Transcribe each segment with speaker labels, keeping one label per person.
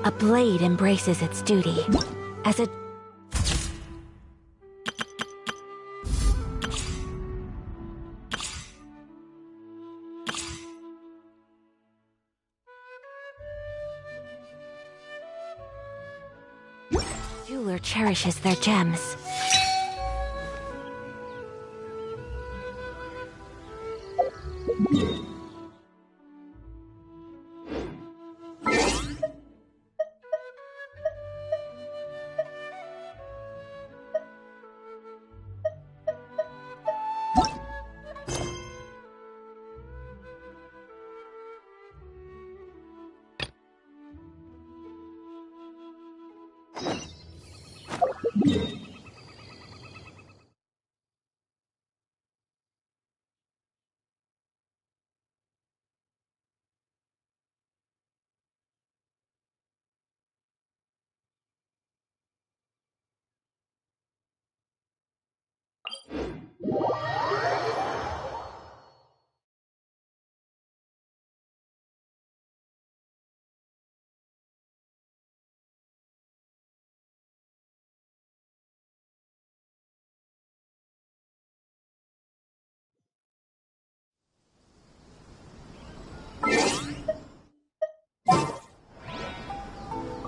Speaker 1: A blade embraces its duty. As a... jeweler cherishes their gems.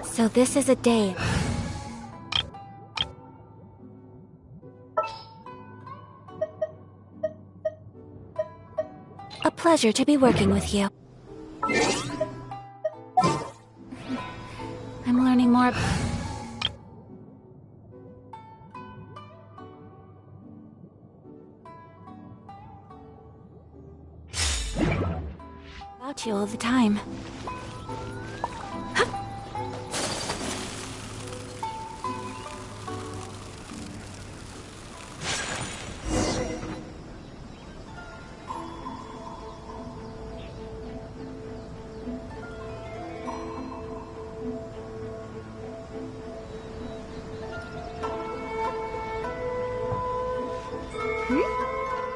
Speaker 1: So this is a day. A pleasure to be working with you. I'm learning more about you all the time.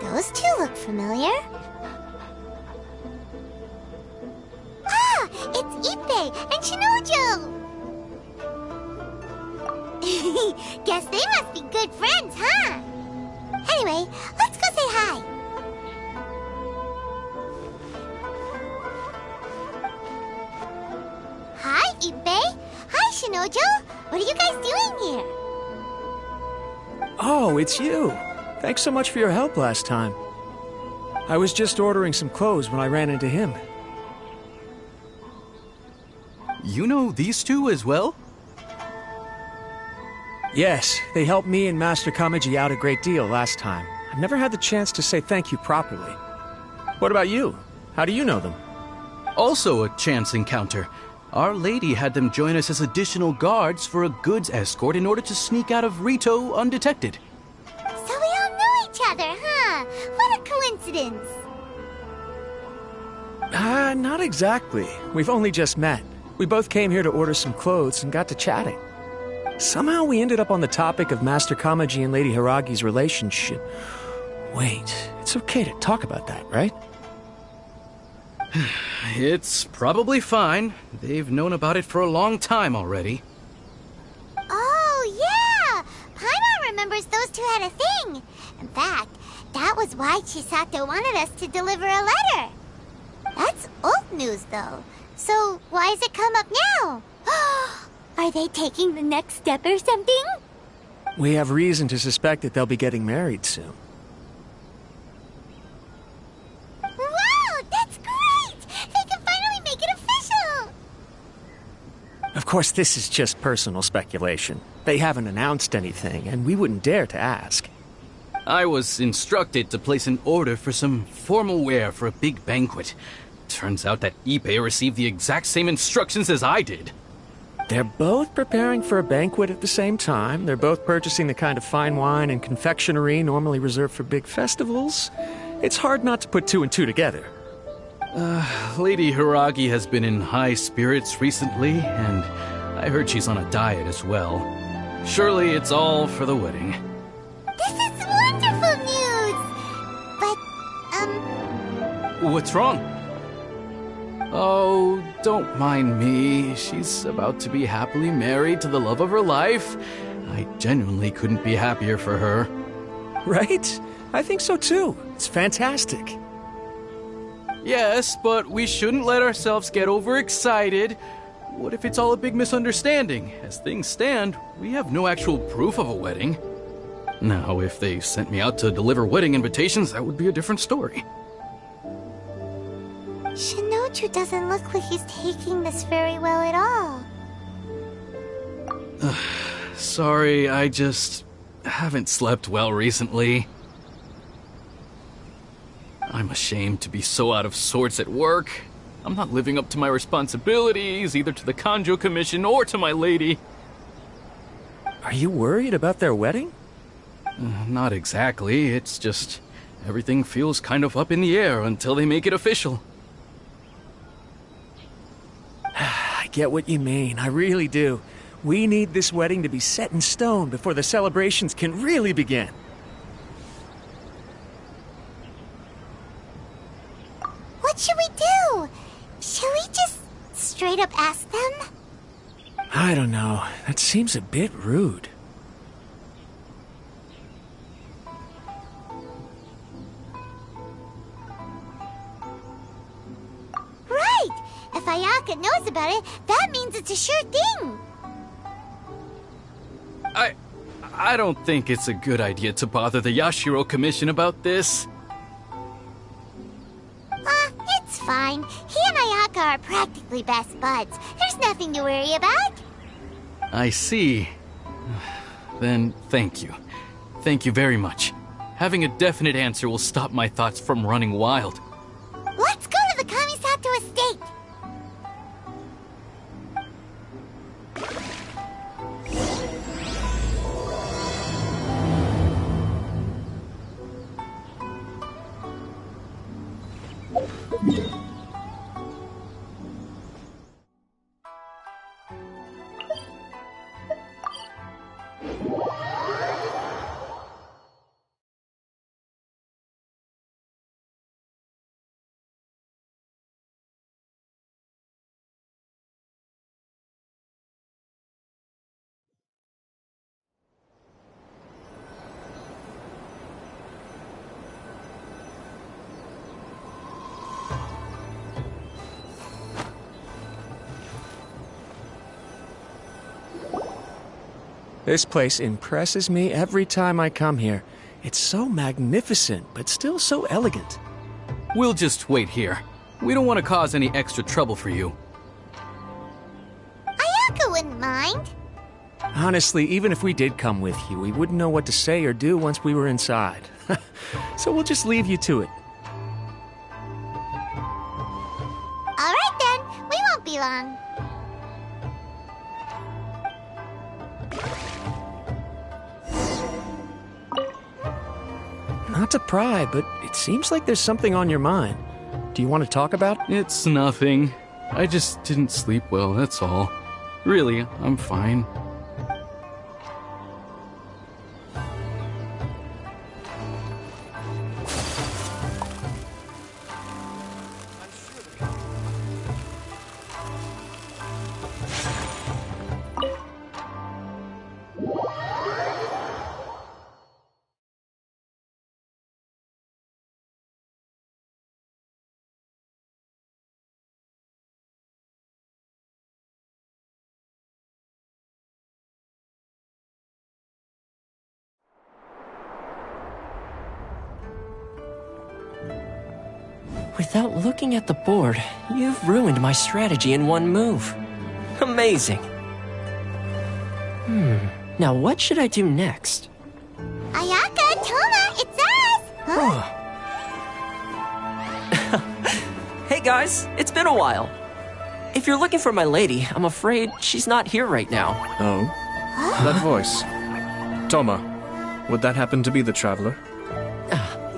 Speaker 2: Those two look familiar. Ah! It's Ippei and Shinojo! Guess they must be good friends, huh? Anyway, let's go say hi. Hi, Ippei. Hi, Shinojo. What are you guys doing here?
Speaker 3: Oh, it's you. Thanks so much for your help last time. I was just ordering some clothes when I ran into him.
Speaker 4: You know these two as well?
Speaker 3: Yes, they helped me and Master Kamaji out a great deal last time. I've never had the chance to say thank you properly. What about you? How do you know them?
Speaker 4: Also a chance encounter. Our lady had them join us as additional guards for a goods escort in order to sneak out of Rito undetected.
Speaker 2: So we all know each other, huh? What a coincidence.
Speaker 3: Not exactly. We've only just met. We both came here to order some clothes and got to chatting. Somehow we ended up on the topic of Master Kamaji and Lady Hiragi's relationship. Wait, it's okay to talk about that, right?
Speaker 4: It's probably fine. They've known about it for a long time already.
Speaker 2: Oh, yeah! Paimon remembers those two had a thing. In fact, that was why Chisato wanted us to deliver a letter. That's old news, though. So why has it come up now? Are they taking the next step or something?
Speaker 3: We have reason to suspect that they'll be getting married soon.
Speaker 2: Wow, that's great! They can finally make it official!
Speaker 3: Of course, this is just personal speculation. They haven't announced anything, and we wouldn't dare to ask.
Speaker 4: I was instructed to place an order for some formal wear for a big banquet. Turns out that Ippei received the exact same instructions as I did.
Speaker 3: They're both preparing for a banquet at the same time. They're both purchasing the kind of fine wine and confectionery normally reserved for big festivals. It's hard not to put two and two together.
Speaker 4: Lady Hiragi has been in high spirits recently, and I heard she's on a diet as well. Surely it's all for the wedding.
Speaker 2: This is wonderful news! But,
Speaker 4: What's wrong? Oh, don't mind me. She's about to be happily married to the love of her life. I genuinely couldn't be happier for her.
Speaker 3: Right? I think so too. It's fantastic.
Speaker 4: Yes, but we shouldn't let ourselves get overexcited. What if it's all a big misunderstanding? As things stand, we have no actual proof of a wedding. Now, if they sent me out to deliver wedding invitations, that would be a different story.
Speaker 2: Shinoju doesn't look like he's taking this very well at all.
Speaker 4: Sorry, I just haven't slept well recently. I'm ashamed to be so out of sorts at work. I'm not living up to my responsibilities, either to the Kanjo Commission or to my lady.
Speaker 3: Are you worried about their wedding?
Speaker 4: Not exactly. It's just everything feels kind of up in the air until they make it official.
Speaker 3: I get what you mean. I really do. We need this wedding to be set in stone before the celebrations can really begin.
Speaker 2: What should we do? Should we just straight up ask them?
Speaker 3: I don't know. That seems a bit rude.
Speaker 2: Right! If Ayaka knows about it, that means it's a sure thing!
Speaker 4: I don't think it's a good idea to bother the Yashiro Commission about this.
Speaker 2: It's fine. He and Ayaka are practically best buds. There's nothing to worry about.
Speaker 4: I see. Then thank you. Thank you very much. Having a definite answer will stop my thoughts from running wild.
Speaker 2: Let's go to the Kamisato estate!
Speaker 3: This place impresses me every time I come here. It's so magnificent, but still so elegant.
Speaker 4: We'll just wait here. We don't want to cause any extra trouble for you.
Speaker 2: Ayaka wouldn't mind.
Speaker 3: Honestly, even if we did come with you, we wouldn't know what to say or do once we were inside. So we'll just leave you to it.
Speaker 2: Alright then, we won't be long.
Speaker 3: Not to pry, but it seems like there's something on your mind. Do you want to talk about it?
Speaker 4: It's nothing. I just didn't sleep well, that's all. Really, I'm fine.
Speaker 5: Without looking at the board, you've ruined my strategy in one move. Amazing. Now what should I do next?
Speaker 2: Ayaka, Toma, it's us! Huh?
Speaker 5: Hey guys, it's been a while. If you're looking for my lady, I'm afraid she's not here right now.
Speaker 6: Oh? That voice. Toma, would that happen to be the traveler?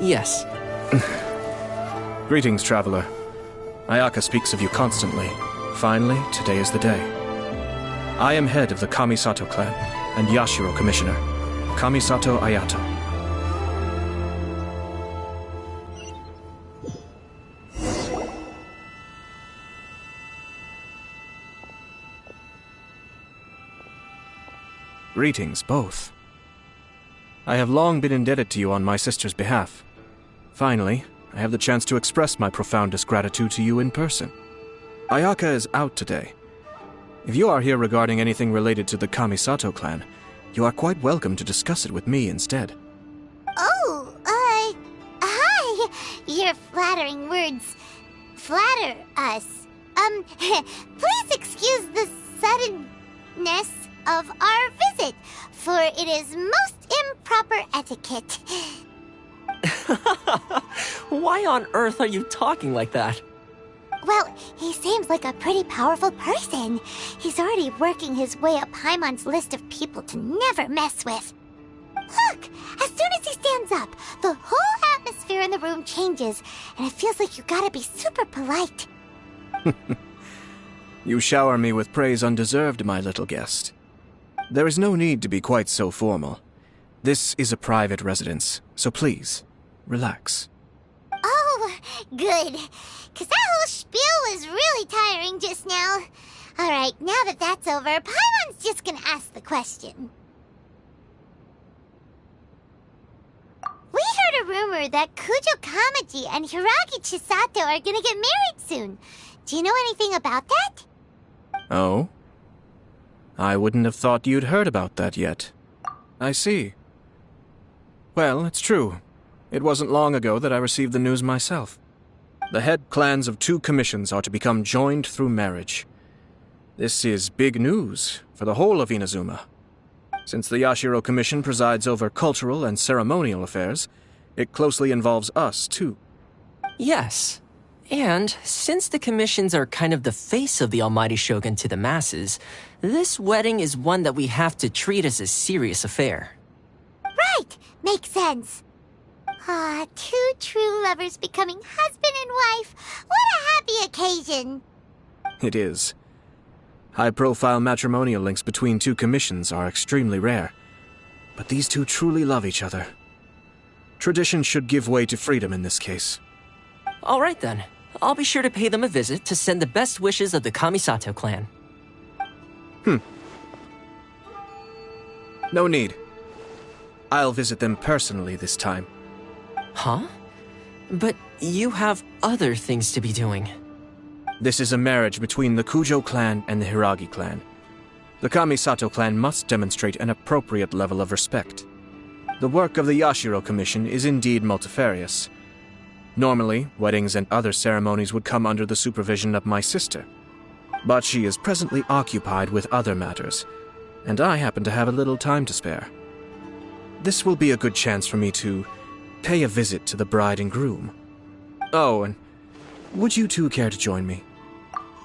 Speaker 5: Yes.
Speaker 6: Greetings, traveler. Ayaka speaks of you constantly. Finally, today is the day. I am head of the Kamisato clan and Yashiro commissioner, Kamisato Ayato. Greetings, both. I have long been indebted to you on my sister's behalf. Finally, I have the chance to express my profoundest gratitude to you in person. Ayaka is out today. If you are here regarding anything related to the Kamisato clan, you are quite welcome to discuss it with me instead.
Speaker 2: Oh, hi. Your flattering words flatter us. Please excuse the suddenness of our visit, for it is most improper etiquette.
Speaker 5: Why on earth are you talking like that?
Speaker 2: Well, he seems like a pretty powerful person. He's already working his way up Paimon's list of people to never mess with. Look! As soon as he stands up, the whole atmosphere in the room changes, and it feels like you gotta be super polite.
Speaker 6: You shower me with praise undeserved, my little guest. There is no need to be quite so formal. This is a private residence, so please, relax.
Speaker 2: Oh, good. 'Cause that whole spiel was really tiring just now. Alright, now that that's over, Paimon's just gonna ask the question. We heard a rumor that Kujo Kamaji and Hiragi Chisato are gonna get married soon. Do you know anything about that?
Speaker 6: Oh? I wouldn't have thought you'd heard about that yet. I see. Well, it's true. It wasn't long ago that I received the news myself. The head clans of 2 commissions are to become joined through marriage. This is big news for the whole of Inazuma. Since the Yashiro Commission presides over cultural and ceremonial affairs, it closely involves us, too.
Speaker 5: Yes. And since the commissions are kind of the face of the Almighty Shogun to the masses, this wedding is one that we have to treat as a serious affair.
Speaker 2: Right! Makes sense. Ah, 2 true lovers becoming husband and wife. What a happy occasion!
Speaker 6: It is. High-profile matrimonial links between 2 commissions are extremely rare. But these 2 truly love each other. Tradition should give way to freedom in this case.
Speaker 5: All right then. I'll be sure to pay them a visit to send the best wishes of the Kamisato clan.
Speaker 6: No need. I'll visit them personally this time.
Speaker 5: Huh? But you have other things to be doing.
Speaker 6: This is a marriage between the Kujo clan and the Hiragi clan. The Kamisato clan must demonstrate an appropriate level of respect. The work of the Yashiro Commission is indeed multifarious. Normally, weddings and other ceremonies would come under the supervision of my sister. But she is presently occupied with other matters, and I happen to have a little time to spare. This will be a good chance for me to pay a visit to the bride and groom. Oh, and would you 2 care to join me?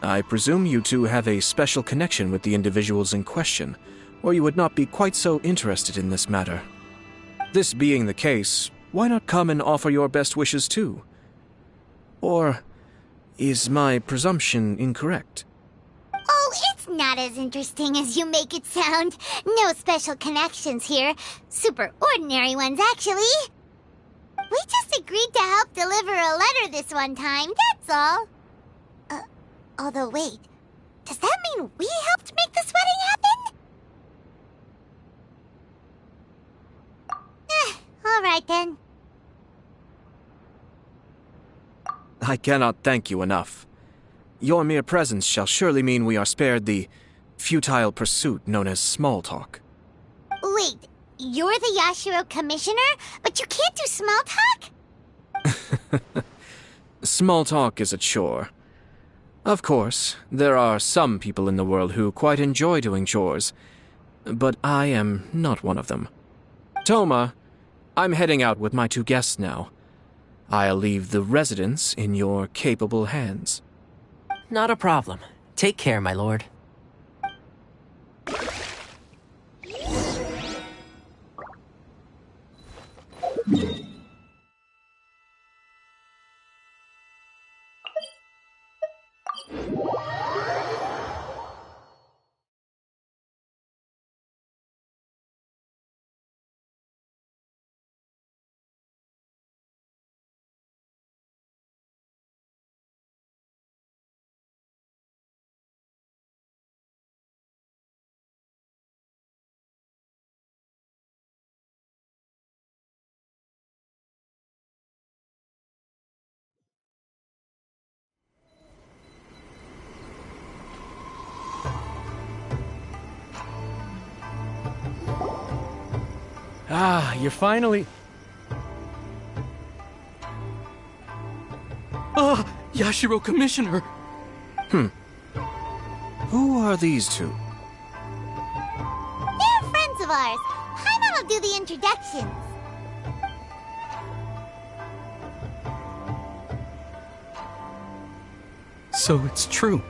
Speaker 6: I presume you 2 have a special connection with the individuals in question, or you would not be quite so interested in this matter. This being the case, why not come and offer your best wishes too? Or is my presumption incorrect?
Speaker 2: Oh, it's not as interesting as you make it sound. No special connections here. Super ordinary ones, actually. We just agreed to help deliver a letter this one time, that's all. Although wait, does that mean we helped make this wedding happen? Alright then.
Speaker 6: I cannot thank you enough. Your mere presence shall surely mean we are spared the futile pursuit known as small talk.
Speaker 2: Wait, you're the Yashiro Commissioner, but you can't do small talk?
Speaker 6: Small talk is a chore. Of course, there are some people in the world who quite enjoy doing chores, but I am not one of them. Toma, I'm heading out with my 2 guests now. I'll leave the residence in your capable hands.
Speaker 5: Not a problem. Take care, my lord.
Speaker 3: Ah, you're finally...
Speaker 4: Ah, Yashiro Commissioner!
Speaker 6: Who are these two?
Speaker 2: They're friends of ours. Paimon will do the introductions.
Speaker 4: So it's true.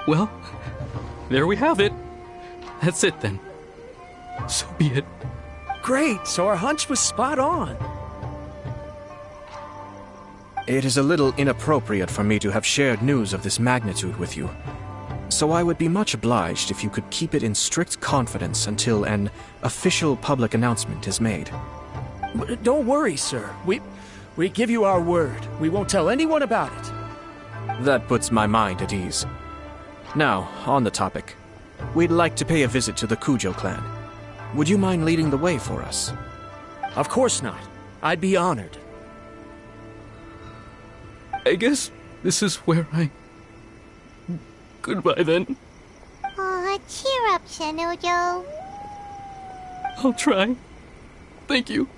Speaker 4: Well, there we have it. That's it then. So be it.
Speaker 3: Great, so our hunch was spot on.
Speaker 6: It is a little inappropriate for me to have shared news of this magnitude with you. So I would be much obliged if you could keep it in strict confidence until an official public announcement is made.
Speaker 3: Don't worry, sir. We give you our word. We won't tell anyone about it.
Speaker 6: That puts my mind at ease. Now, on the topic. We'd like to pay a visit to the Kujo clan. Would you mind leading the way for us?
Speaker 3: Of course not. I'd be honored.
Speaker 4: I guess this is where I... Goodbye then.
Speaker 2: Aw, cheer up, Shinojo.
Speaker 4: I'll try. Thank you.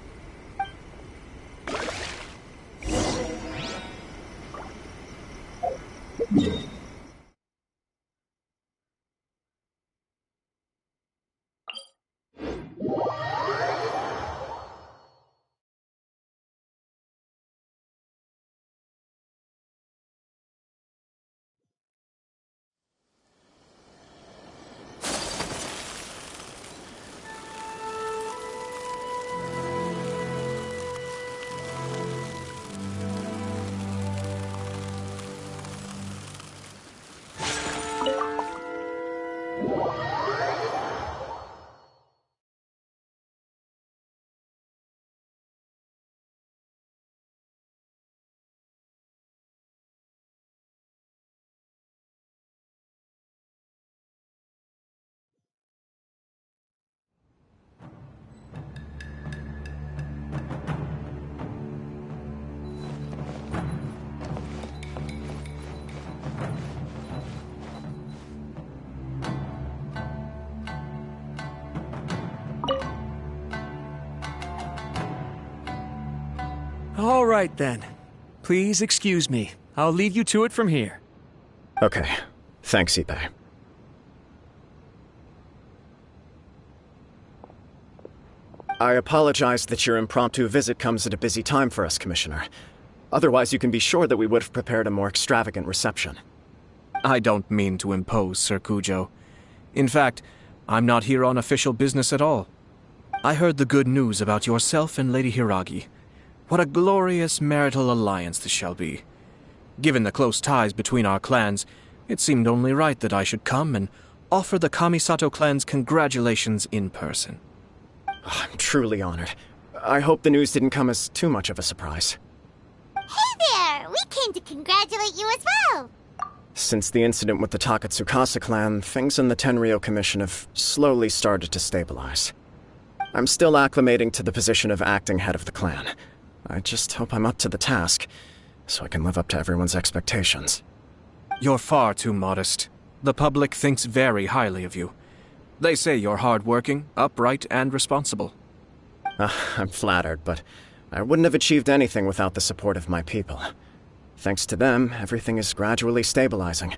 Speaker 3: All right, then. Please excuse me. I'll leave you to it from here.
Speaker 7: Okay. Thanks, Ippei. I apologize that your impromptu visit comes at a busy time for us, Commissioner. Otherwise, you can be sure that we would have prepared a more extravagant reception.
Speaker 6: I don't mean to impose, Sir Kujo. In fact, I'm not here on official business at all. I heard the good news about yourself and Lady Hiragi. What a glorious marital alliance this shall be. Given the close ties between our clans, it seemed only right that I should come and offer the Kamisato clan's congratulations in person.
Speaker 7: I'm truly honored. I hope the news didn't come as too much of a surprise.
Speaker 2: Hey there! We came to congratulate you as well!
Speaker 7: Since the incident with the Takatsukasa clan, things in the Tenryou Commission have slowly started to stabilize. I'm still acclimating to the position of acting head of the clan. I just hope I'm up to the task, so I can live up to everyone's expectations.
Speaker 6: You're far too modest. The public thinks very highly of you. They say you're hardworking, upright, and responsible.
Speaker 7: I'm flattered, but I wouldn't have achieved anything without the support of my people. Thanks to them, everything is gradually stabilizing,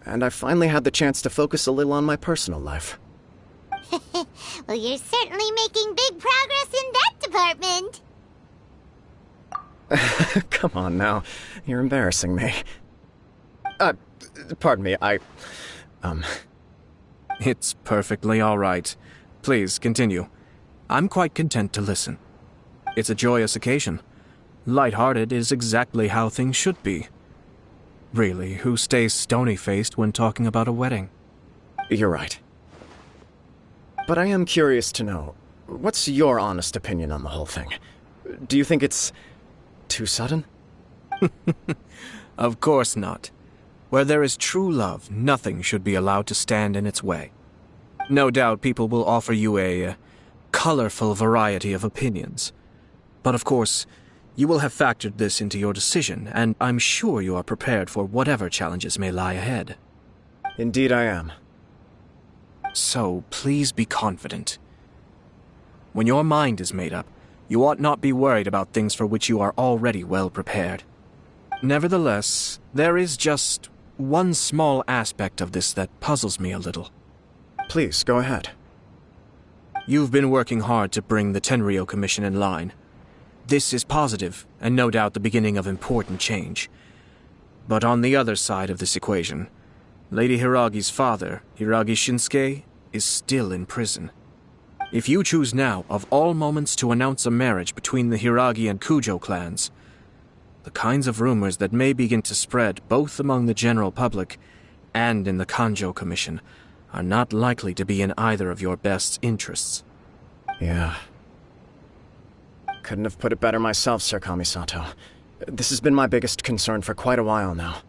Speaker 7: and I've finally had the chance to focus a little on my personal life.
Speaker 2: Well, you're certainly making big progress in that department.
Speaker 7: Come on now, you're embarrassing me. Pardon me,
Speaker 6: It's perfectly all right. Please, continue. I'm quite content to listen. It's a joyous occasion. Light-hearted is exactly how things should be. Really, who stays stony-faced when talking about a wedding?
Speaker 7: You're right. But I am curious to know, what's your honest opinion on the whole thing? Do you think it's too sudden?
Speaker 6: Of course not. Where there is true love, nothing should be allowed to stand in its way. No doubt people will offer you a colorful variety of opinions. But of course, you will have factored this into your decision, and I'm sure you are prepared for whatever challenges may lie ahead.
Speaker 7: Indeed I am.
Speaker 6: So, please be confident. When your mind is made up, you ought not be worried about things for which you are already well prepared. Nevertheless, there is just one small aspect of this that puzzles me a little.
Speaker 7: Please, go ahead.
Speaker 6: You've been working hard to bring the Tenryou Commission in line. This is positive, and no doubt the beginning of important change. But on the other side of this equation, Lady Hiragi's father, Hiragi Shinsuke, is still in prison. If you choose now, of all moments, to announce a marriage between the Hiragi and Kujo clans, the kinds of rumors that may begin to spread both among the general public and in the Kanjo Commission are not likely to be in either of your best interests.
Speaker 7: Yeah. Couldn't have put it better myself, Sir Kamisato. This has been my biggest concern for quite a while now.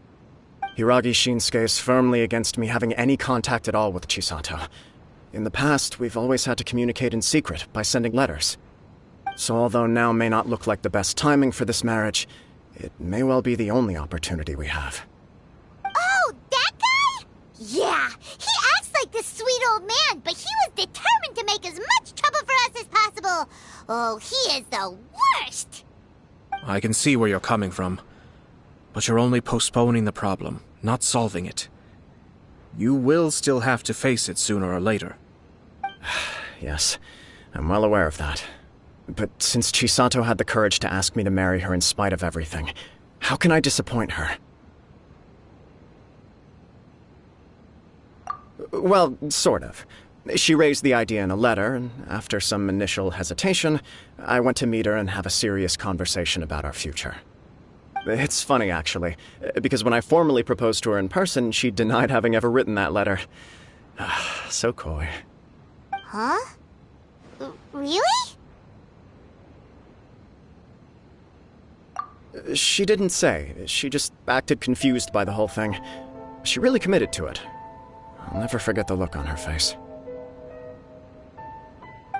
Speaker 7: Hiragi Shinsuke is firmly against me having any contact at all with Chisato. In the past, we've always had to communicate in secret by sending letters. So although now may not look like the best timing for this marriage, it may well be the only opportunity we have.
Speaker 2: Oh, that guy? Yeah, he acts like this sweet old man, but he was determined to make as much trouble for us as possible. Oh, he is the worst!
Speaker 6: I can see where you're coming from, but you're only postponing the problem, not solving it. You will still have to face it sooner or later.
Speaker 7: Yes, I'm well aware of that. But since Chisato had the courage to ask me to marry her in spite of everything, how can I disappoint her? Well, sort of. She raised the idea in a letter, and after some initial hesitation, I went to meet her and have a serious conversation about our future. It's funny, actually, because when I formally proposed to her in person, she denied having ever written that letter. So coy.
Speaker 2: Huh? Really?
Speaker 7: She didn't say. She just acted confused by the whole thing. She really committed to it. I'll never forget the look on her face.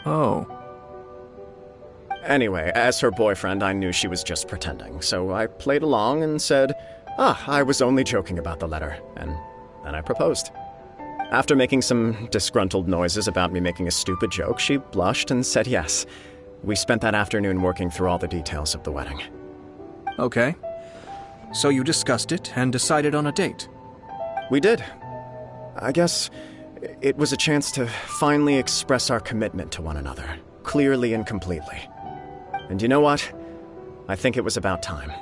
Speaker 6: Oh.
Speaker 7: Anyway, as her boyfriend, I knew she was just pretending, so I played along and said, I was only joking about the letter, and then I proposed. After making some disgruntled noises about me making a stupid joke, she blushed and said yes. We spent that afternoon working through all the details of the wedding.
Speaker 6: Okay. So you discussed it and decided on a date?
Speaker 7: We did. I guess it was a chance to finally express our commitment to one another, clearly and completely. And you know what? I think it was about time.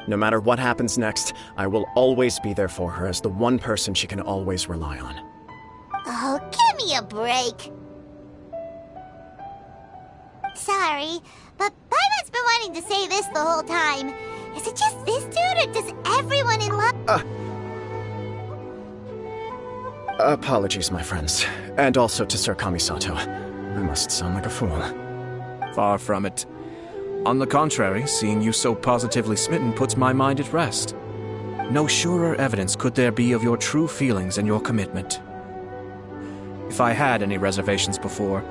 Speaker 7: No matter what happens next, I will always be there for her as the one person she can always rely on.
Speaker 2: Oh, give me a break. Sorry, but Paimon's been wanting to say this the whole time. Is it just this dude, or does everyone in love...
Speaker 7: Apologies, my friends. And also to Sir Kamisato. I must sound like a fool.
Speaker 6: Far from it. On the contrary, seeing you so positively smitten puts my mind at rest. No surer evidence could there be of your true feelings and your commitment. If I had any reservations before,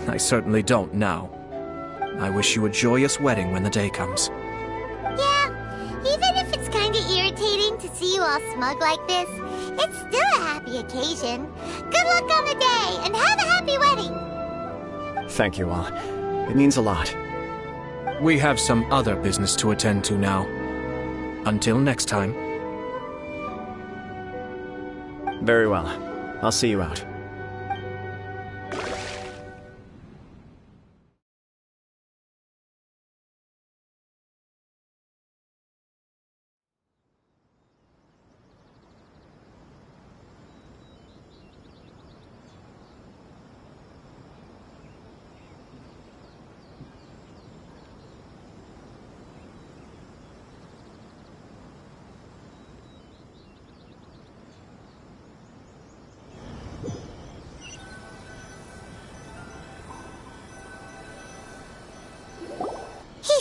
Speaker 6: I certainly don't now. I wish you a joyous wedding when the day comes.
Speaker 2: Yeah, even if it's kinda irritating to see you all smug like this, it's still a happy occasion. Good luck on the day, and have a happy wedding!
Speaker 7: Thank you all. It means a lot.
Speaker 6: We have some other business to attend to now. Until next time.
Speaker 7: Very well. I'll see you out.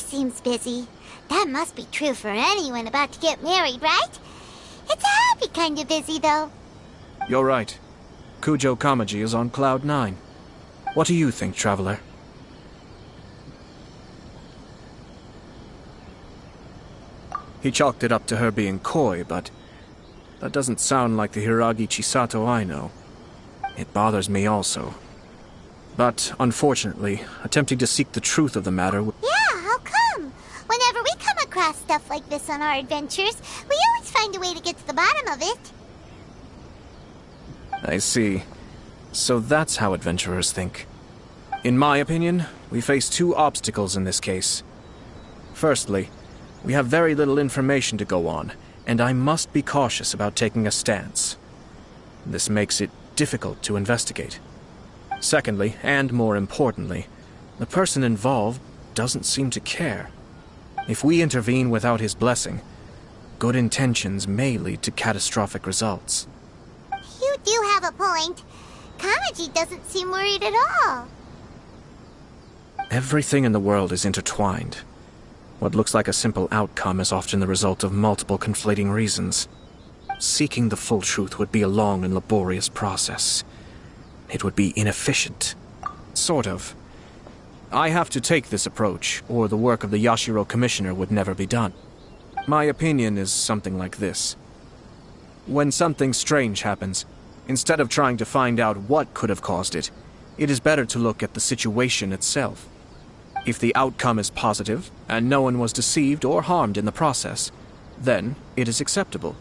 Speaker 2: Seems busy. That must be true for anyone about to get married, right? It's a happy kind of busy, though.
Speaker 6: You're right. Kujo Kamaji is on Cloud 9. What do you think, Traveler? He chalked it up to her being coy, but that doesn't sound like the Hiragi Chisato I know. It bothers me also. But, unfortunately, attempting to seek the truth of the matter
Speaker 2: Yeah, how come? Whenever we come across stuff like this on our adventures, we always find a way to get to the bottom of it.
Speaker 6: I see. So that's how adventurers think. In my opinion, we face two obstacles in this case. Firstly, we have very little information to go on, and I must be cautious about taking a stance. This makes it difficult to investigate. Secondly, and more importantly, the person involved doesn't seem to care. If we intervene without his blessing, good intentions may lead to catastrophic results.
Speaker 2: You do have a point. Kamaji doesn't seem worried at all.
Speaker 6: Everything in the world is intertwined. What looks like a simple outcome is often the result of multiple conflating reasons. Seeking the full truth would be a long and laborious process. It would be inefficient. Sort of. I have to take this approach, or the work of the Yashiro Commissioner would never be done. My opinion is something like this. When something strange happens, instead of trying to find out what could have caused it, it is better to look at the situation itself. If the outcome is positive, and no one was deceived or harmed in the process, then it is acceptable.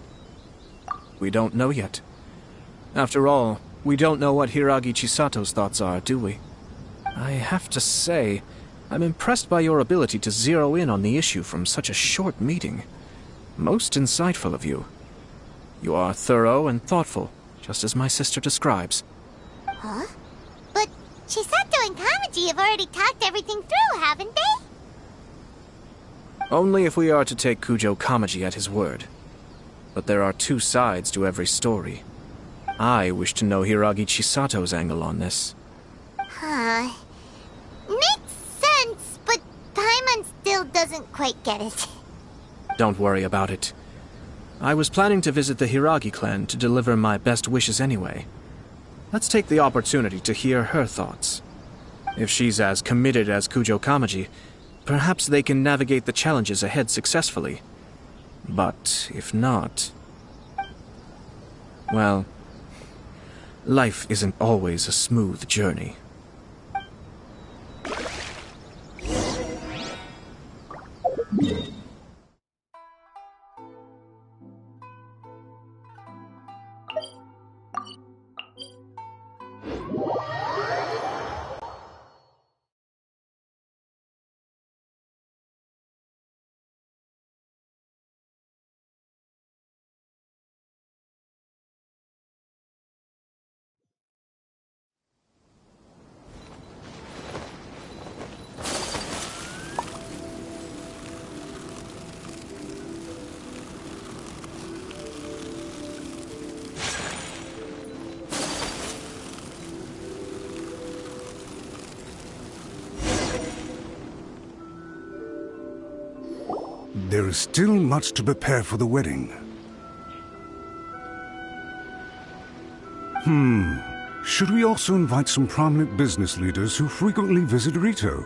Speaker 6: We don't know yet. After all, we don't know what Hiragi Chisato's thoughts are, do we? I have to say, I'm impressed by your ability to zero in on the issue from such a short meeting. Most insightful of you. You are thorough and thoughtful, just as my sister describes.
Speaker 2: Huh? But Chisato and Kamaji have already talked everything through, haven't they?
Speaker 6: Only if we are to take Kujo Kamaji at his word. But there are two sides to every story. I wish to know Hiragi Chisato's angle on this.
Speaker 2: Huh. Makes sense, but Paimon still doesn't quite get it.
Speaker 6: Don't worry about it. I was planning to visit the Hiragi clan to deliver my best wishes anyway. Let's take the opportunity to hear her thoughts. If she's as committed as Kujo Kamaji, perhaps they can navigate the challenges ahead successfully. But if not... well, life isn't always a smooth journey.
Speaker 8: There is still much to prepare for the wedding. Should we also invite some prominent business leaders who frequently visit Rito?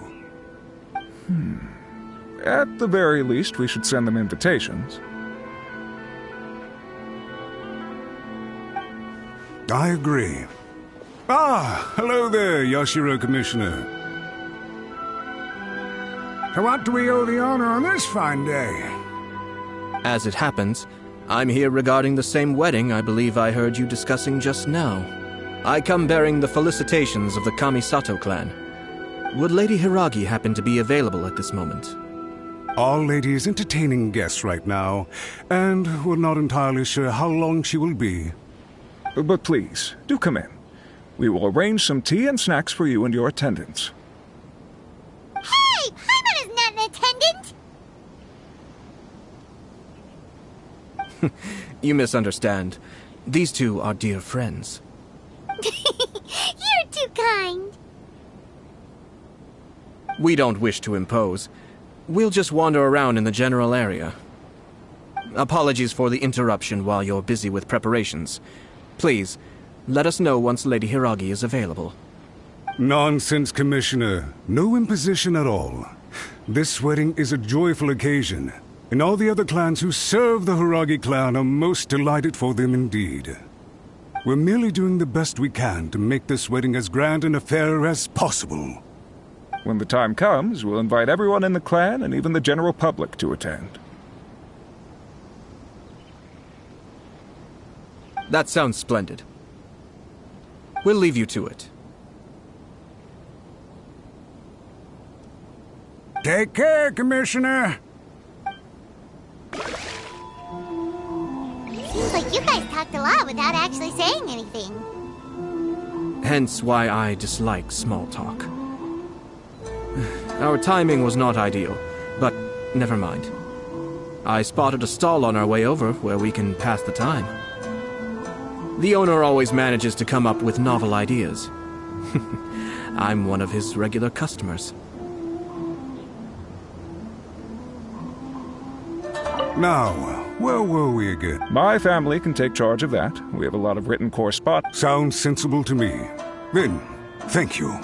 Speaker 9: At the very least, we should send them invitations.
Speaker 8: I agree. Ah, hello there, Yashiro Commissioner.
Speaker 10: To what do we owe the honor on this fine day?
Speaker 6: As it happens, I'm here regarding the same wedding I believe I heard you discussing just now. I come bearing the felicitations of the Kamisato clan. Would Lady Hiragi happen to be available at this moment?
Speaker 8: Our lady is entertaining guests right now, and we're not entirely sure how long she will be.
Speaker 9: But please, do come in. We will arrange some tea and snacks for you and your attendants.
Speaker 2: Hey! Paimon is not an attendant!
Speaker 6: You misunderstand. These two are dear friends.
Speaker 2: You're too kind.
Speaker 6: We don't wish to impose. We'll just wander around in the general area. Apologies for the interruption while you're busy with preparations. Please, let us know once Lady Hiragi is available.
Speaker 8: Nonsense, Commissioner. No imposition at all. This wedding is a joyful occasion, and all the other clans who serve the Hiragi clan are most delighted for them indeed. We're merely doing the best we can to make this wedding as grand an affair as possible.
Speaker 9: When the time comes, we'll invite everyone in the clan and even the general public to attend.
Speaker 6: That sounds splendid. We'll leave you to it.
Speaker 10: Take care, Commissioner.
Speaker 2: Seems like you guys talked a lot without actually saying anything.
Speaker 6: Hence why I dislike small talk. Our timing was not ideal, but never mind. I spotted a stall on our way over where we can pass the time. The owner always manages to come up with novel ideas. I'm one of his regular customers.
Speaker 8: Now, where were we again?
Speaker 9: My family can take charge of that. We have a lot of written correspondence.
Speaker 8: Sounds sensible to me. Then, thank you.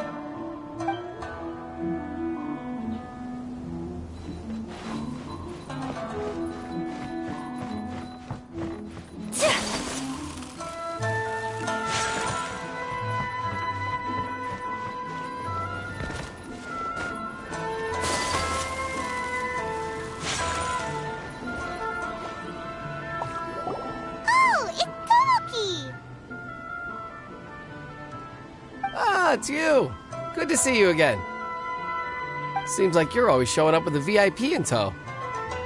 Speaker 11: It's you. Good to see you again. Seems like you're always showing up with a VIP in tow.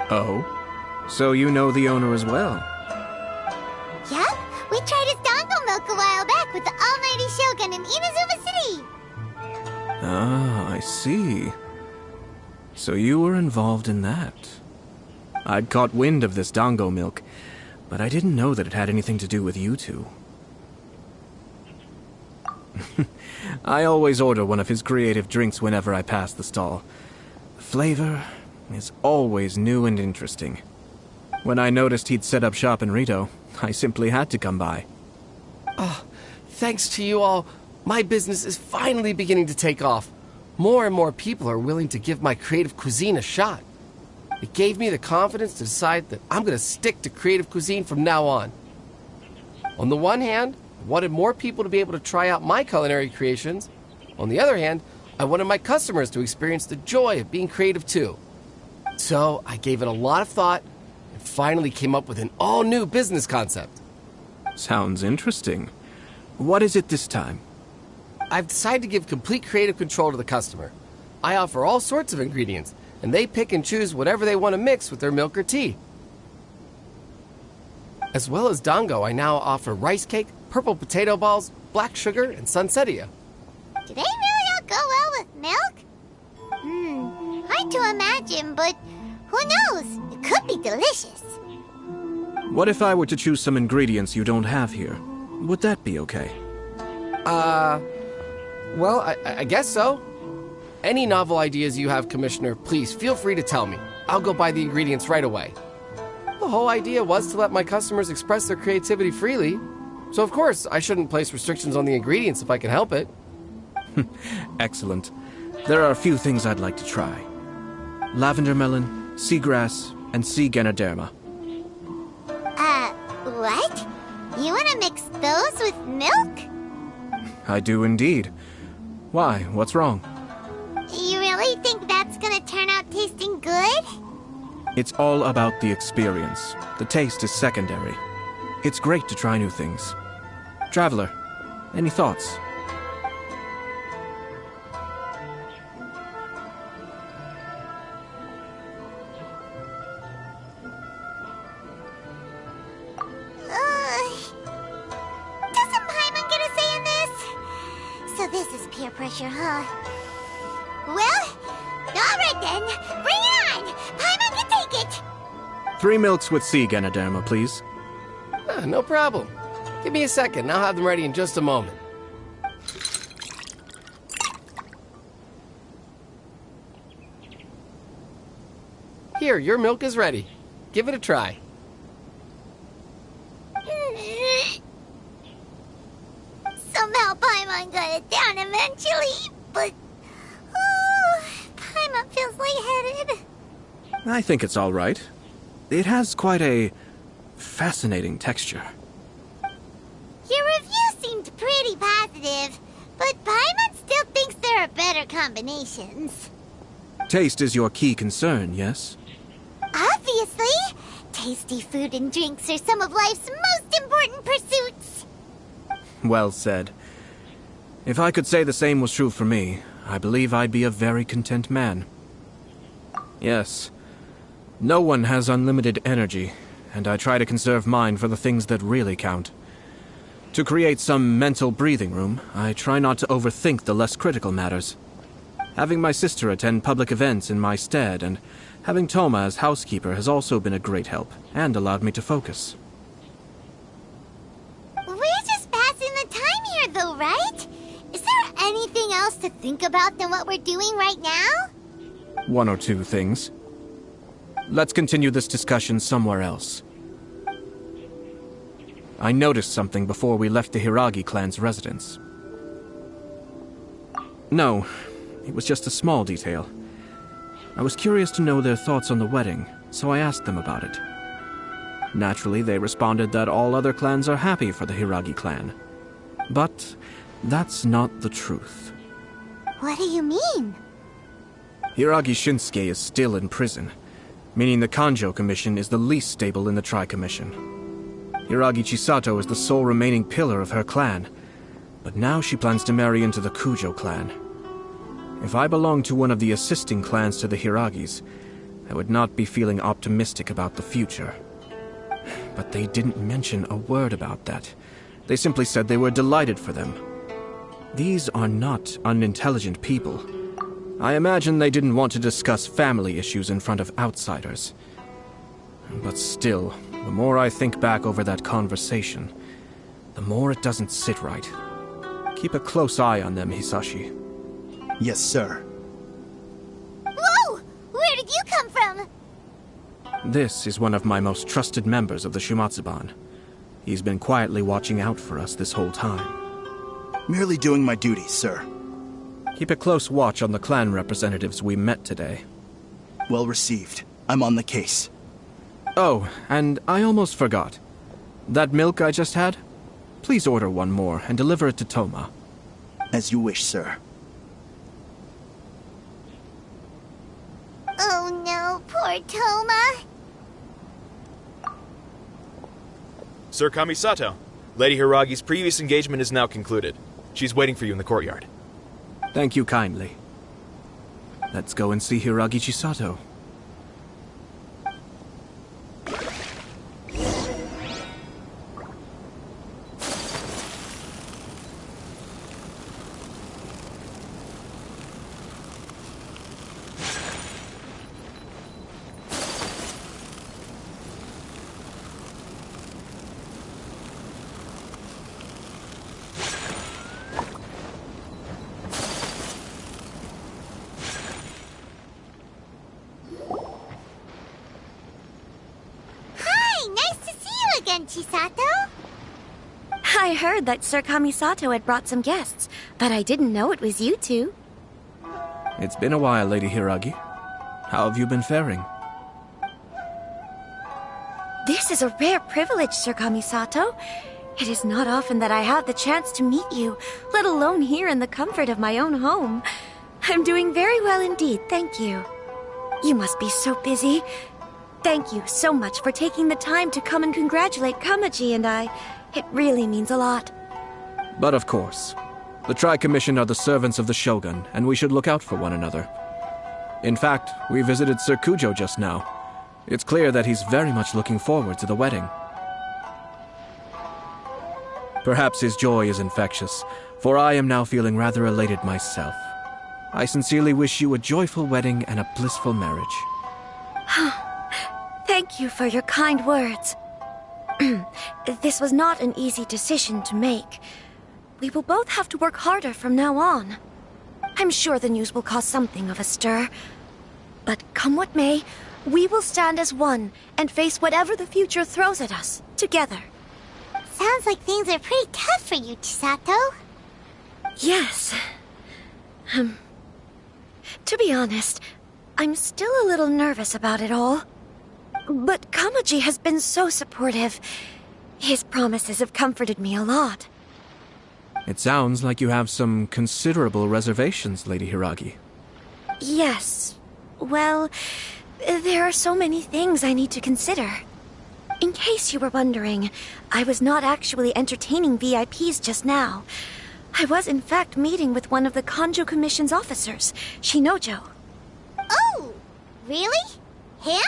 Speaker 6: Oh? So you know the owner as well?
Speaker 2: Yep, we tried his dango milk a while back with the almighty Shogun in Inazuma City.
Speaker 6: Ah, I see. So you were involved in that. I'd caught wind of this dango milk, but I didn't know that it had anything to do with you two. I always order one of his creative drinks whenever I pass the stall. The flavor is always new and interesting. When I noticed he'd set up shop in Rito, I simply had to come by.
Speaker 11: Oh, thanks to you all, my business is finally beginning to take off. More and more people are willing to give my creative cuisine a shot. It gave me the confidence to decide that I'm going to stick to creative cuisine from now on. On the one hand, I wanted more people to be able to try out my culinary creations. On the other hand, I wanted my customers to experience the joy of being creative too. So I gave it a lot of thought and finally came up with an all-new business concept.
Speaker 6: Sounds interesting. What is it this time?
Speaker 11: I've decided to give complete creative control to the customer. I offer all sorts of ingredients, and they pick and choose whatever they want to mix with their milk or tea. As well as dango, I now offer rice cake, purple potato balls, black sugar, and sunsettia.
Speaker 2: Do they really all go well with milk? Hard to imagine, but who knows? It could be delicious.
Speaker 6: What if I were to choose some ingredients you don't have here? Would that be okay?
Speaker 11: Well, I guess so. Any novel ideas you have, Commissioner, please feel free to tell me. I'll go buy the ingredients right away. The whole idea was to let my customers express their creativity freely. So of course, I shouldn't place restrictions on the ingredients if I can help it.
Speaker 6: Excellent. There are a few things I'd like to try. Lavender melon, seagrass, and sea ganoderma.
Speaker 2: What? You want to mix those with milk?
Speaker 6: I do indeed. Why? What's wrong?
Speaker 2: You really think that's gonna turn out tasting good?
Speaker 6: It's all about the experience. The taste is secondary. It's great to try new things. Traveler, any thoughts?
Speaker 2: Doesn't Paimon get a say in this? So this is peer pressure, huh? Well, alright then. Bring it on! Paimon can take it!
Speaker 6: 3 milks with sea ganoderma, please.
Speaker 11: No problem. Give me a second, I'll have them ready in just a moment. Here, your milk is ready. Give it a try.
Speaker 2: Somehow Paimon got it down eventually, but... Paimon feels lightheaded.
Speaker 6: I think it's all right. It has quite a fascinating texture.
Speaker 2: Your pretty positive, but Paimon still thinks there are better combinations.
Speaker 6: Taste is your key concern, yes?
Speaker 2: Obviously! Tasty food and drinks are some of life's most important pursuits.
Speaker 6: Well said. If I could say the same was true for me, I believe I'd be a very content man. Yes. No one has unlimited energy, and I try to conserve mine for the things that really count. To create some mental breathing room, I try not to overthink the less critical matters. Having my sister attend public events in my stead, and having Toma as housekeeper has also been a great help, and allowed me to focus.
Speaker 2: We're just passing the time here, though, right? Is there anything else to think about than what we're doing right now?
Speaker 6: One or two things. Let's continue this discussion somewhere else. I noticed something before we left the Hiragi clan's residence. No, it was just a small detail. I was curious to know their thoughts on the wedding, so I asked them about it. Naturally, they responded that all other clans are happy for the Hiragi clan. But that's not the truth.
Speaker 2: What do you mean?
Speaker 6: Hiragi Shinsuke is still in prison, meaning the Kanjo Commission is the least stable in the Tri-Commission. Hiragi Chisato is the sole remaining pillar of her clan, but now she plans to marry into the Kujo clan. If I belonged to one of the assisting clans to the Hiragis, I would not be feeling optimistic about the future. But they didn't mention a word about that. They simply said they were delighted for them. These are not unintelligent people. I imagine they didn't want to discuss family issues in front of outsiders. But still, the more I think back over that conversation, the more it doesn't sit right. Keep a close eye on them, Hisashi.
Speaker 12: Yes, sir.
Speaker 2: Whoa! Where did you come from?
Speaker 6: This is one of my most trusted members of the Shumatsuban. He's been quietly watching out for us this whole time.
Speaker 12: Merely doing my duty, sir.
Speaker 6: Keep a close watch on the clan representatives we met today.
Speaker 12: Well received. I'm on the case.
Speaker 6: Oh, and I almost forgot. That milk I just had? Please order one more and deliver it to Toma.
Speaker 12: As you wish, sir.
Speaker 2: Oh no, poor Toma.
Speaker 13: Sir Kamisato, Lady Hiragi's previous engagement is now concluded. She's waiting for you in the courtyard.
Speaker 6: Thank you kindly. Let's go and see Hiragi Chisato.
Speaker 2: Chisato?
Speaker 14: I heard that Sir Kamisato had brought some guests, but I didn't know it was you two.
Speaker 6: It's been a while, Lady Hiragi. How have you been faring?
Speaker 14: This is a rare privilege, Sir Kamisato. It is not often that I have the chance to meet you, let alone here in the comfort of my own home. I'm doing very well indeed, thank you. You must be so busy. Thank you so much for taking the time to come and congratulate Kamaji and I. It really means a lot.
Speaker 6: But of course. The Tri-Commission are the servants of the Shogun, and we should look out for one another. In fact, we visited Sir Kujo just now. It's clear that he's very much looking forward to the wedding. Perhaps his joy is infectious, for I am now feeling rather elated myself. I sincerely wish you a joyful wedding and a blissful marriage.
Speaker 14: Thank you for your kind words. This was not an easy decision to make. We will both have to work harder from now on. I'm sure the news will cause something of a stir. But come what may, we will stand as one and face whatever the future throws at us, together.
Speaker 2: Sounds like things are pretty tough for you, Chisato.
Speaker 14: Yes. To be honest, I'm still a little nervous about it all. But Kamaji has been so supportive. His promises have comforted me a lot.
Speaker 6: It sounds like you have some considerable reservations, Lady Hiragi.
Speaker 14: Yes. Well, there are so many things I need to consider. In case you were wondering, I was not actually entertaining VIPs just now. I was in fact meeting with one of the Kanjo Commission's officers, Shinojo.
Speaker 2: Oh, really? Him?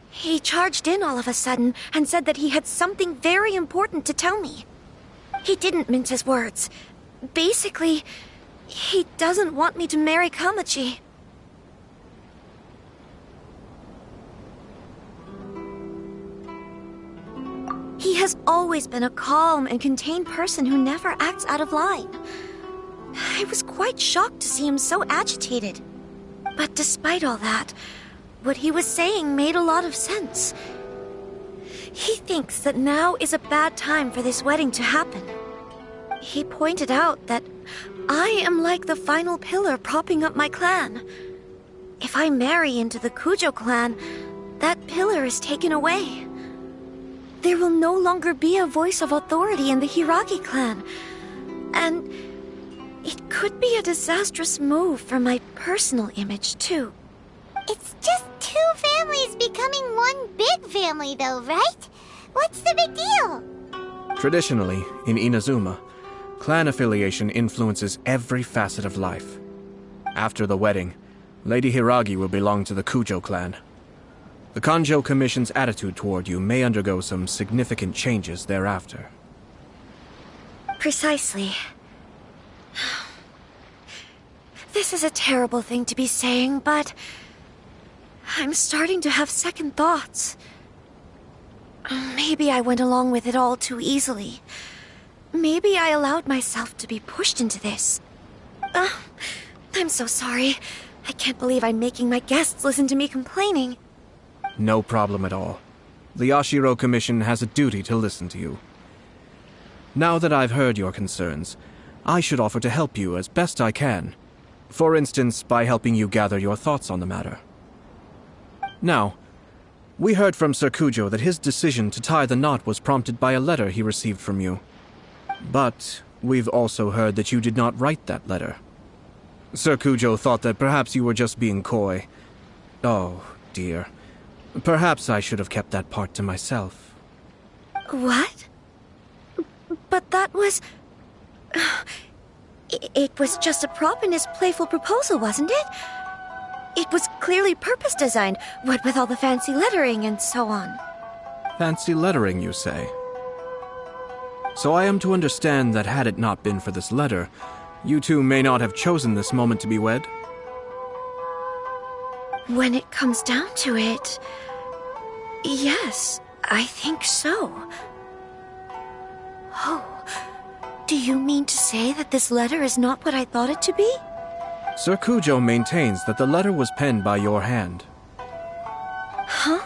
Speaker 14: He charged in all of a sudden and said that he had something very important to tell me. He didn't mince his words. Basically, he doesn't want me to marry Kamaji. He has always been a calm and contained person who never acts out of line. I was quite shocked to see him so agitated. But despite all that, what he was saying made a lot of sense. He thinks that now is a bad time for this wedding to happen. He pointed out that I am like the final pillar propping up my clan. If I marry into the Kujo clan, that pillar is taken away. There will no longer be a voice of authority in the Hiragi clan. And it could be a disastrous move for my personal image, too.
Speaker 2: It's just two families becoming one big family, though, right? What's the big deal?
Speaker 6: Traditionally, in Inazuma, clan affiliation influences every facet of life. After the wedding, Lady Hiragi will belong to the Kujo clan. The Kanjo Commission's attitude toward you may undergo some significant changes thereafter.
Speaker 14: Precisely. This is a terrible thing to be saying, but I'm starting to have second thoughts. Maybe I went along with it all too easily. Maybe I allowed myself to be pushed into this. I'm so sorry. I can't believe I'm making my guests listen to me complaining.
Speaker 6: No problem at all. The Yashiro Commission has a duty to listen to you. Now that I've heard your concerns, I should offer to help you as best I can. For instance, by helping you gather your thoughts on the matter. Now, we heard from Sir Kujo that his decision to tie the knot was prompted by a letter he received from you. But we've also heard that you did not write that letter. Sir Kujo thought that perhaps you were just being coy. Oh, dear. Perhaps I should have kept that part to myself.
Speaker 14: What? But that was... It was just a prop in his playful proposal, wasn't it? It was clearly purpose-designed, what with all the fancy lettering and so on.
Speaker 6: Fancy lettering, you say? So I am to understand that had it not been for this letter, you two may not have chosen this moment to be wed?
Speaker 14: When it comes down to it... yes, I think so. Oh, do you mean to say that this letter is not what I thought it to be?
Speaker 6: Sir Kujo maintains that the letter was penned by your hand.
Speaker 14: Huh?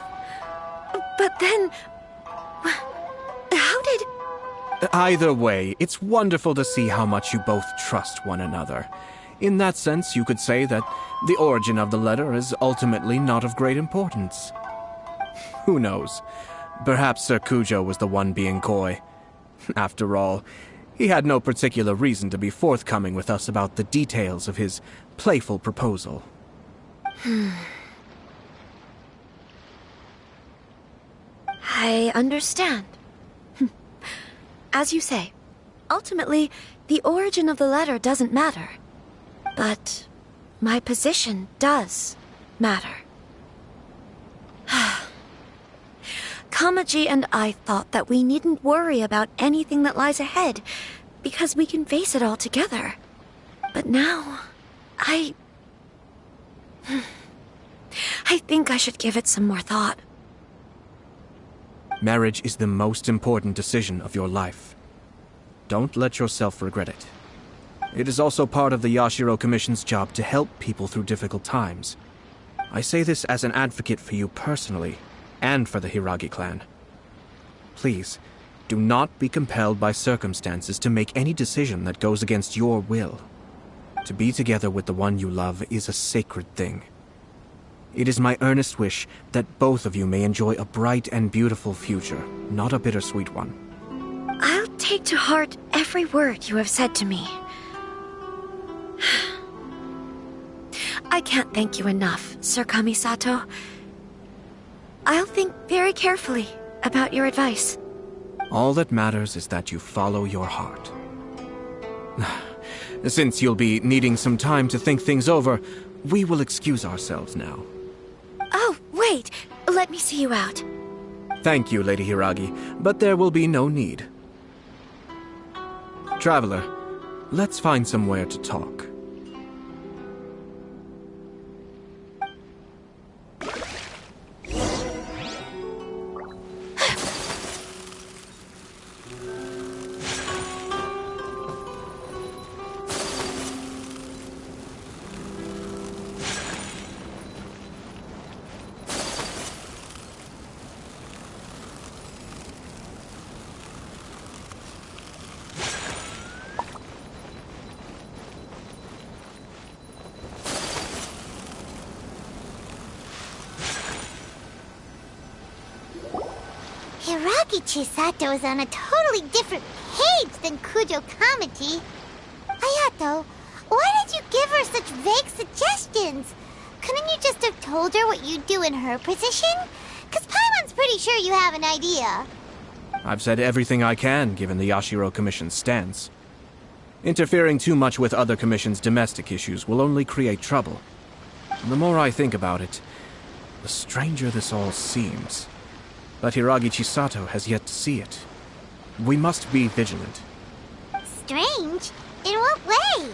Speaker 14: But then... how did...
Speaker 6: Either way, it's wonderful to see how much you both trust one another. In that sense, you could say that the origin of the letter is ultimately not of great importance. Who knows? Perhaps Sir Kujo was the one being coy. After all, he had no particular reason to be forthcoming with us about the details of his playful proposal.
Speaker 14: I understand. As you say, ultimately, the origin of the letter doesn't matter. But my position does matter. Kamaji and I thought that we needn't worry about anything that lies ahead, because we can face it all together. But now, I think I should give it some more thought.
Speaker 6: Marriage is the most important decision of your life. Don't let yourself regret it. It is also part of the Yashiro Commission's job to help people through difficult times. I say this as an advocate for you personally, and for the Hiragi clan. Please, do not be compelled by circumstances to make any decision that goes against your will. To be together with the one you love is a sacred thing. It is my earnest wish that both of you may enjoy a bright and beautiful future, not a bittersweet one.
Speaker 14: take to heart every word you have said to me. I can't thank you enough, Sir Kamisato. I'll think very carefully about your advice.
Speaker 6: All that matters is that you follow your heart. Since you'll be needing some time to think things over, we will excuse ourselves now.
Speaker 14: Oh, wait! Let me see you out.
Speaker 6: Thank you, Lady Hiragi, but there will be no need. Traveler, let's find somewhere to talk.
Speaker 2: Hiragi Chisato is on a totally different page than Kujo Kamaji. Ayato, why did you give her such vague suggestions? Couldn't you just have told her what you'd do in her position? Because Paimon's pretty sure you have an idea.
Speaker 6: I've said everything I can, given the Yashiro Commission's stance. Interfering too much with other commissions' domestic issues will only create trouble. And the more I think about it, the stranger this all seems. But Hiragi Chisato has yet to see it. We must be vigilant.
Speaker 2: Strange? In what way?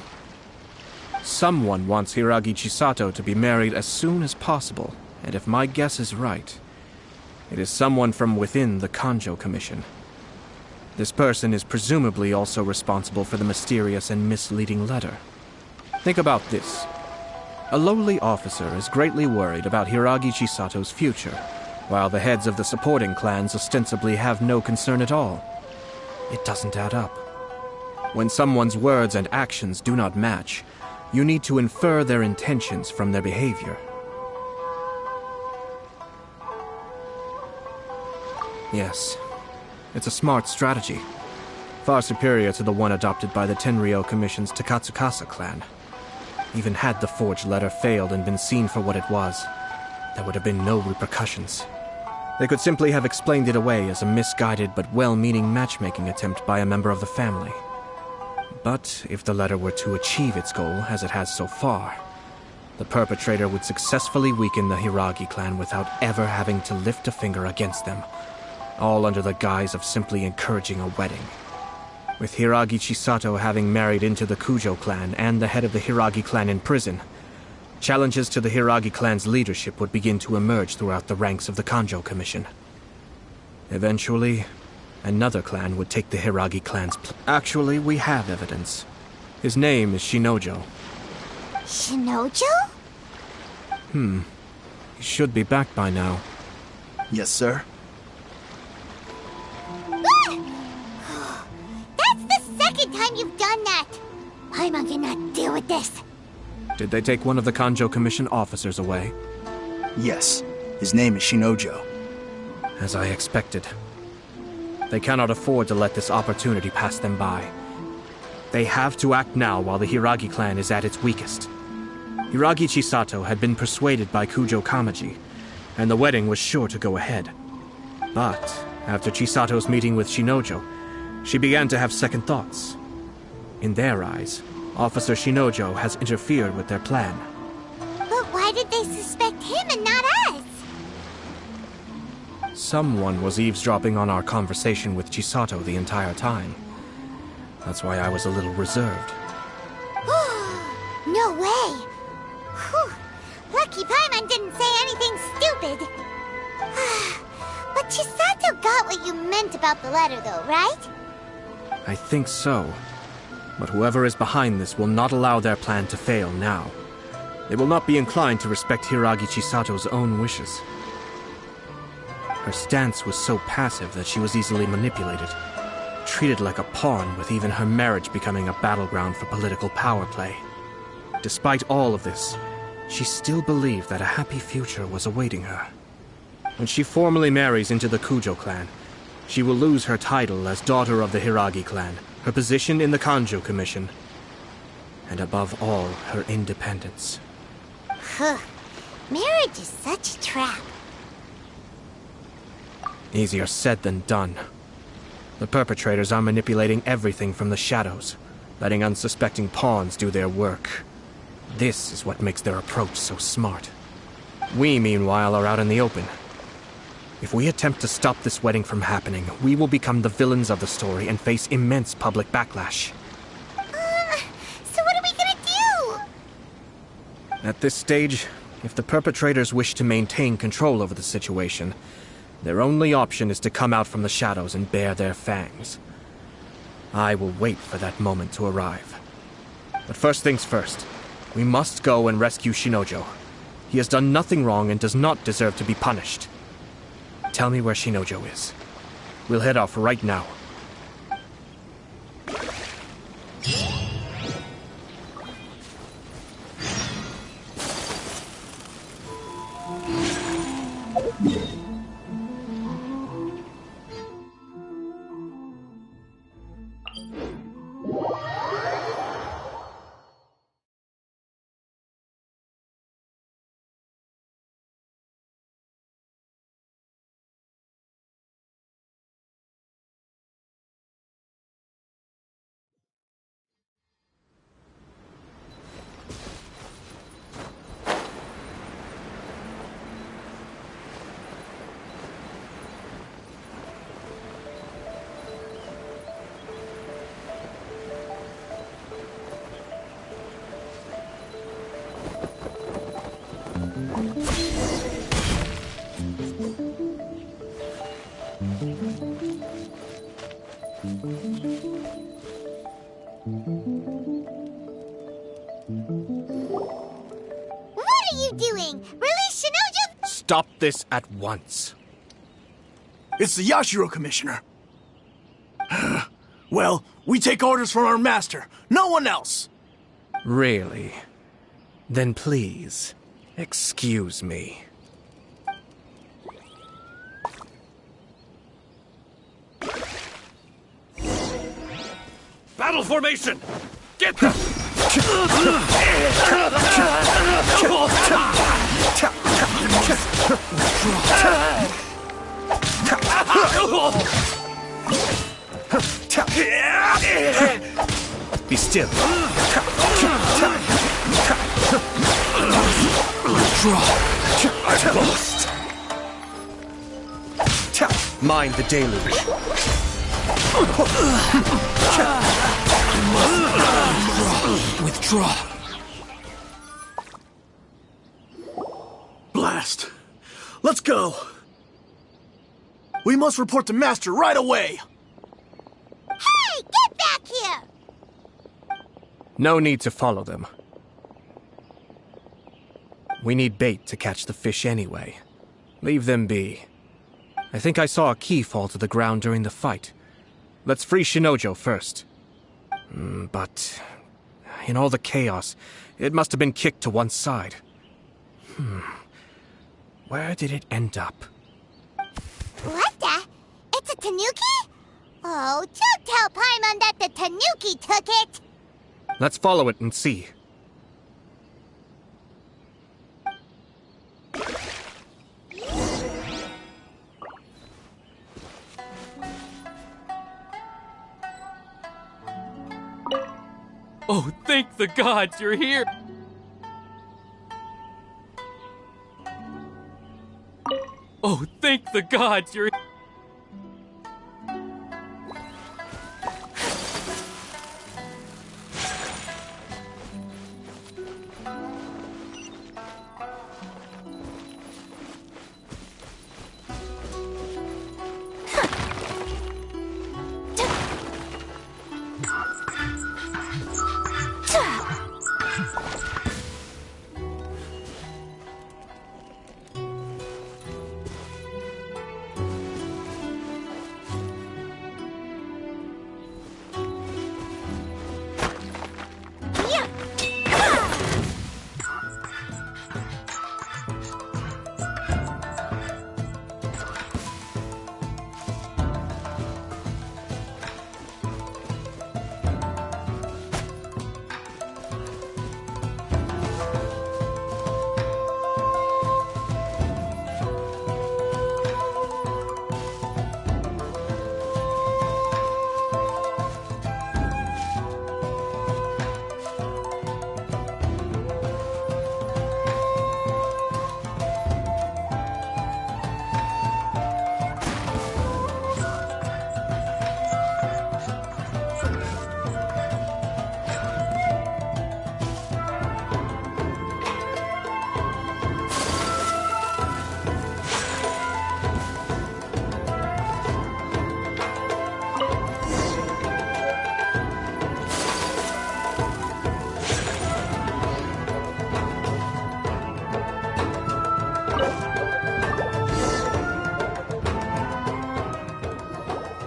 Speaker 6: Someone wants Hiragi Chisato to be married as soon as possible, and if my guess is right, it is someone from within the Kanjo Commission. This person is presumably also responsible for the mysterious and misleading letter. Think about this. A lowly officer is greatly worried about Hiragi Chisato's future, while the heads of the supporting clans ostensibly have no concern at all. It doesn't add up. When someone's words and actions do not match, you need to infer their intentions from their behavior. Yes, it's a smart strategy, far superior to the one adopted by the Tenryou Commission's Takatsukasa clan. Even had the forged letter failed and been seen for what it was, there would have been no repercussions. They could simply have explained it away as a misguided but well-meaning matchmaking attempt by a member of the family. But if the letter were to achieve its goal, as it has so far, the perpetrator would successfully weaken the Hiragi clan without ever having to lift a finger against them, all under the guise of simply encouraging a wedding. With Hiragi Chisato having married into the Kujo clan and the head of the Hiragi clan in prison, challenges to the Hiragi clan's leadership would begin to emerge throughout the ranks of the Kanjo Commission. Eventually, another clan would take the Hiragi clan's place. Actually, we have evidence. His name is Shinojo.
Speaker 2: Shinojo?
Speaker 6: He should be back by now.
Speaker 12: Yes, sir.
Speaker 2: That's the second time you've done that! Paimon cannot deal with this.
Speaker 6: Did they take one of the Kanjo Commission officers away?
Speaker 12: Yes. His name is Shinojo.
Speaker 6: As I expected. They cannot afford to let this opportunity pass them by. They have to act now while the Hiragi clan is at its weakest. Hiragi Chisato had been persuaded by Kujo Kamaji, and the wedding was sure to go ahead. But after Chisato's meeting with Shinojo, she began to have second thoughts. In their eyes, Officer Shinojo has interfered with their plan.
Speaker 2: But why did they suspect him and not us?
Speaker 6: Someone was eavesdropping on our conversation with Chisato the entire time. That's why I was a little reserved.
Speaker 2: No way! Whew. Lucky Paimon didn't say anything stupid. But Chisato got what you meant about the letter though, right?
Speaker 6: I think so. But whoever is behind this will not allow their plan to fail now. They will not be inclined to respect Hiragi Chisato's own wishes. Her stance was so passive that she was easily manipulated, treated like a pawn, with even her marriage becoming a battleground for political power play. Despite all of this, she still believed that a happy future was awaiting her. When she formally marries into the Kujo clan, She will lose her title as daughter of the Hiragi clan, her position in the Kanjo Commission, and above all, her independence.
Speaker 2: Huh. Marriage is such a trap.
Speaker 6: Easier said than done. The perpetrators are manipulating everything from the shadows, letting unsuspecting pawns do their work. This is what makes their approach so smart. We, meanwhile, are out in the open. If we attempt to stop this wedding from happening, we will become the villains of the story and face immense public backlash.
Speaker 2: So what are we gonna do?
Speaker 6: At this stage, if the perpetrators wish to maintain control over the situation, their only option is to come out from the shadows and bare their fangs. I will wait for that moment to arrive. But first things first, we must go and rescue Shinojo. He has done nothing wrong and does not deserve to be punished. Tell me where Shinojo is. We'll head off right now.
Speaker 2: What are you doing? Release Shinojo!
Speaker 6: Stop this at once.
Speaker 12: It's the Yashiro Commissioner. Well, we take orders from our master. No one else.
Speaker 6: Really? Then please, excuse me.
Speaker 15: Battle formation! Get them!
Speaker 6: Be still.
Speaker 15: I'm lost.
Speaker 6: Mind the deluge.
Speaker 15: Withdraw.
Speaker 12: Blast. Let's go. We must report to Master right away.
Speaker 2: Hey, get back here!
Speaker 6: No need to follow them. We need bait to catch the fish anyway. Leave them be. I think I saw a key fall to the ground during the fight. Let's free Shinojo first. But in all the chaos, it must have been kicked to one side. Where did it end up?
Speaker 2: What the? It's a tanuki? Oh, don't tell Paimon that the tanuki took it!
Speaker 6: Let's follow it and see.
Speaker 4: Oh, thank the gods you're here! Oh, thank the gods you're...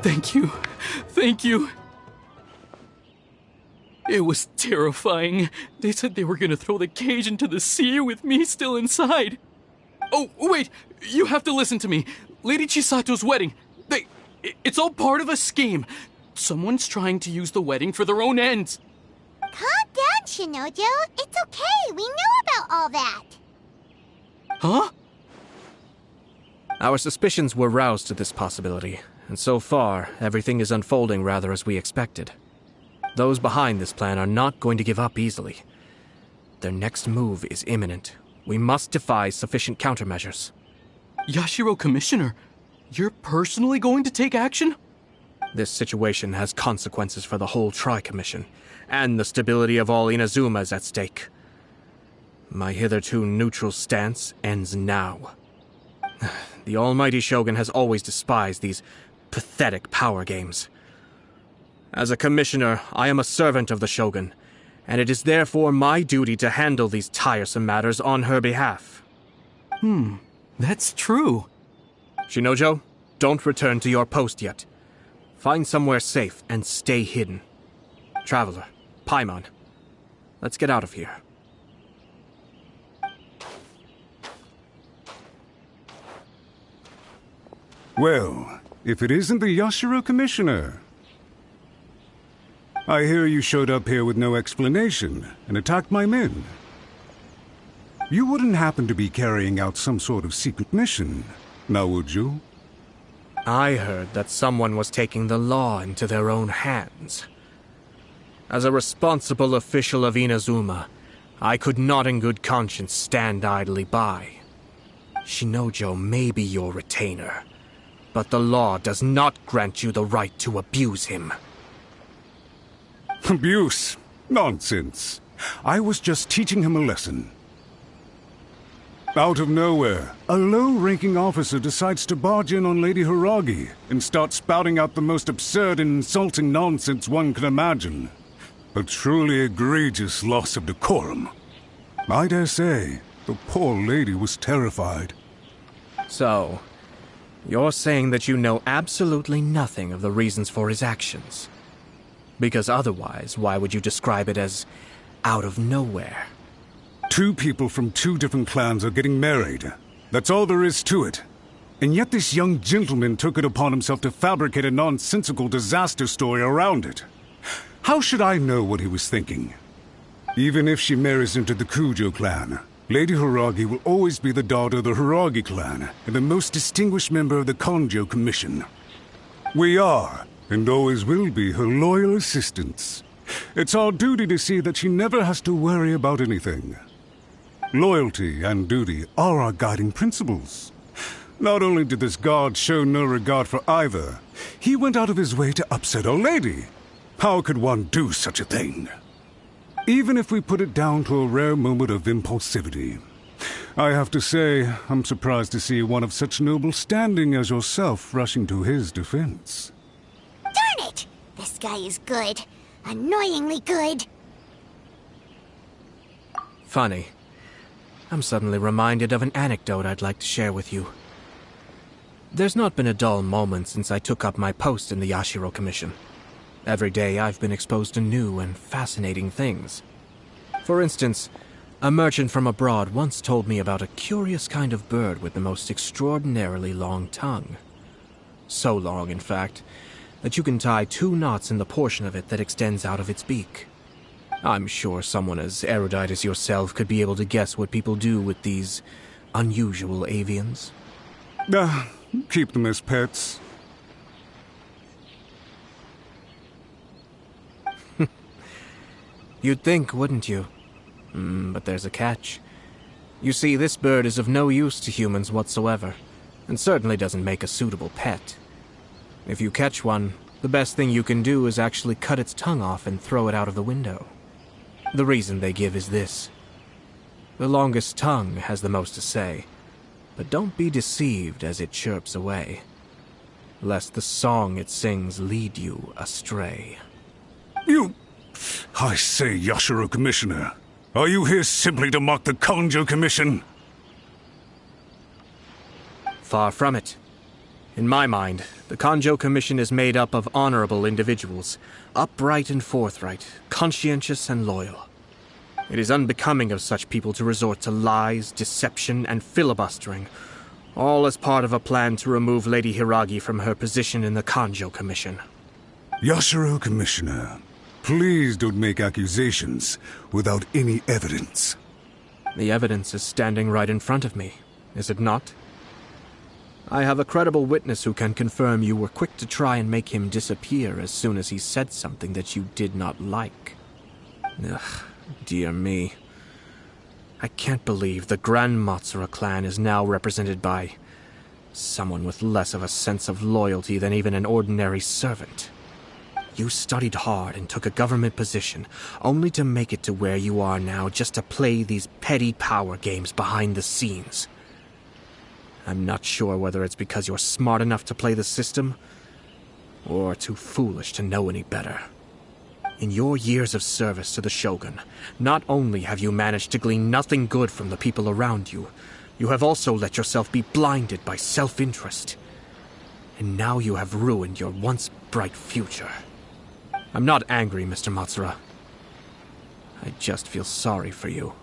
Speaker 4: Thank you. Thank you. It was terrifying. They said they were gonna throw the cage into the sea with me still inside. Oh, wait! You have to listen to me. Lady Chisato's wedding. It's all part of a scheme. Someone's trying to use the wedding for their own ends.
Speaker 2: Calm down, Shinojo. It's okay. We knew about all that.
Speaker 4: Huh?
Speaker 6: Our suspicions were roused to this possibility, and so far, everything is unfolding rather as we expected. Those behind this plan are not going to give up easily. Their next move is imminent. We must devise sufficient countermeasures.
Speaker 4: Yashiro Commissioner, you're personally going to take action?
Speaker 6: This situation has consequences for the whole Tri-Commission, and the stability of all Inazuma is at stake. My hitherto neutral stance ends now. The almighty Shogun has always despised these pathetic power games. As a commissioner, I am a servant of the Shogun, and it is therefore my duty to handle these tiresome matters on her behalf.
Speaker 4: That's true.
Speaker 6: Shinojo, don't return to your post yet. Find somewhere safe and stay hidden. Traveler, Paimon, let's get out of here.
Speaker 8: Well, if it isn't the Yashiro Commissioner. I hear you showed up here with no explanation and attacked my men. You wouldn't happen to be carrying out some sort of secret mission, now would you?
Speaker 6: I heard that someone was taking the law into their own hands. As a responsible official of Inazuma, I could not in good conscience stand idly by. Shinojo may be your retainer, but the law does not grant you the right to abuse him.
Speaker 8: Abuse? Nonsense. I was just teaching him a lesson. Out of nowhere, a low-ranking officer decides to barge in on Lady Hiragi and start spouting out the most absurd and insulting nonsense one can imagine. A truly egregious loss of decorum. I dare say, the poor lady was terrified.
Speaker 6: So, you're saying that you know absolutely nothing of the reasons for his actions? Because otherwise, why would you describe it as out of nowhere?
Speaker 8: Two people from two different clans are getting married. That's all there is to it. And yet this young gentleman took it upon himself to fabricate a nonsensical disaster story around it. How should I know what he was thinking? Even if she marries into the Kujo clan, Lady Hiragi will always be the daughter of the Hiragi clan and the most distinguished member of the Konjo Commission. We are, and always will be, her loyal assistants. It's our duty to see that she never has to worry about anything. Loyalty and duty are our guiding principles. Not only did this guard show no regard for either, he went out of his way to upset our lady. How could one do such a thing? Even if we put it down to a rare moment of impulsivity. I have to say, I'm surprised to see one of such noble standing as yourself rushing to his defense.
Speaker 2: Darn it! This guy is good. Annoyingly good.
Speaker 6: Funny. I'm suddenly reminded of an anecdote I'd like to share with you. There's not been a dull moment since I took up my post in the Yashiro Commission. Every day I've been exposed to new and fascinating things. For instance, a merchant from abroad once told me about a curious kind of bird with the most extraordinarily long tongue. So long, in fact, that you can tie 2 knots in the portion of it that extends out of its beak. I'm sure someone as erudite as yourself could be able to guess what people do with these unusual avians.
Speaker 8: Keep them as pets.
Speaker 6: You'd think, wouldn't you? But there's a catch. You see, this bird is of no use to humans whatsoever, and certainly doesn't make a suitable pet. If you catch one, the best thing you can do is actually cut its tongue off and throw it out of the window. The reason they give is this. The longest tongue has the most to say, but don't be deceived as it chirps away, lest the song it sings lead you astray.
Speaker 8: I say, Yashiro Commissioner, are you here simply to mock the Konjo Commission?
Speaker 6: Far from it. In my mind, the Kanjo Commission is made up of honorable individuals, upright and forthright, conscientious and loyal. It is unbecoming of such people to resort to lies, deception, and filibustering, all as part of a plan to remove Lady Hiragi from her position in the Kanjo Commission.
Speaker 8: Yashiro Commissioner, please don't make accusations without any evidence.
Speaker 6: The evidence is standing right in front of me, is it not? I have a credible witness who can confirm you were quick to try and make him disappear as soon as he said something that you did not like. Ugh, dear me. I can't believe the Grand Matsura clan is now represented by someone with less of a sense of loyalty than even an ordinary servant. You studied hard and took a government position, only to make it to where you are now just to play these petty power games behind the scenes. I'm not sure whether it's because you're smart enough to play the system, or too foolish to know any better. In your years of service to the Shogun, not only have you managed to glean nothing good from the people around you, you have also let yourself be blinded by self-interest. And now you have ruined your once bright future. I'm not angry, Mr. Matsura. I just feel sorry for you.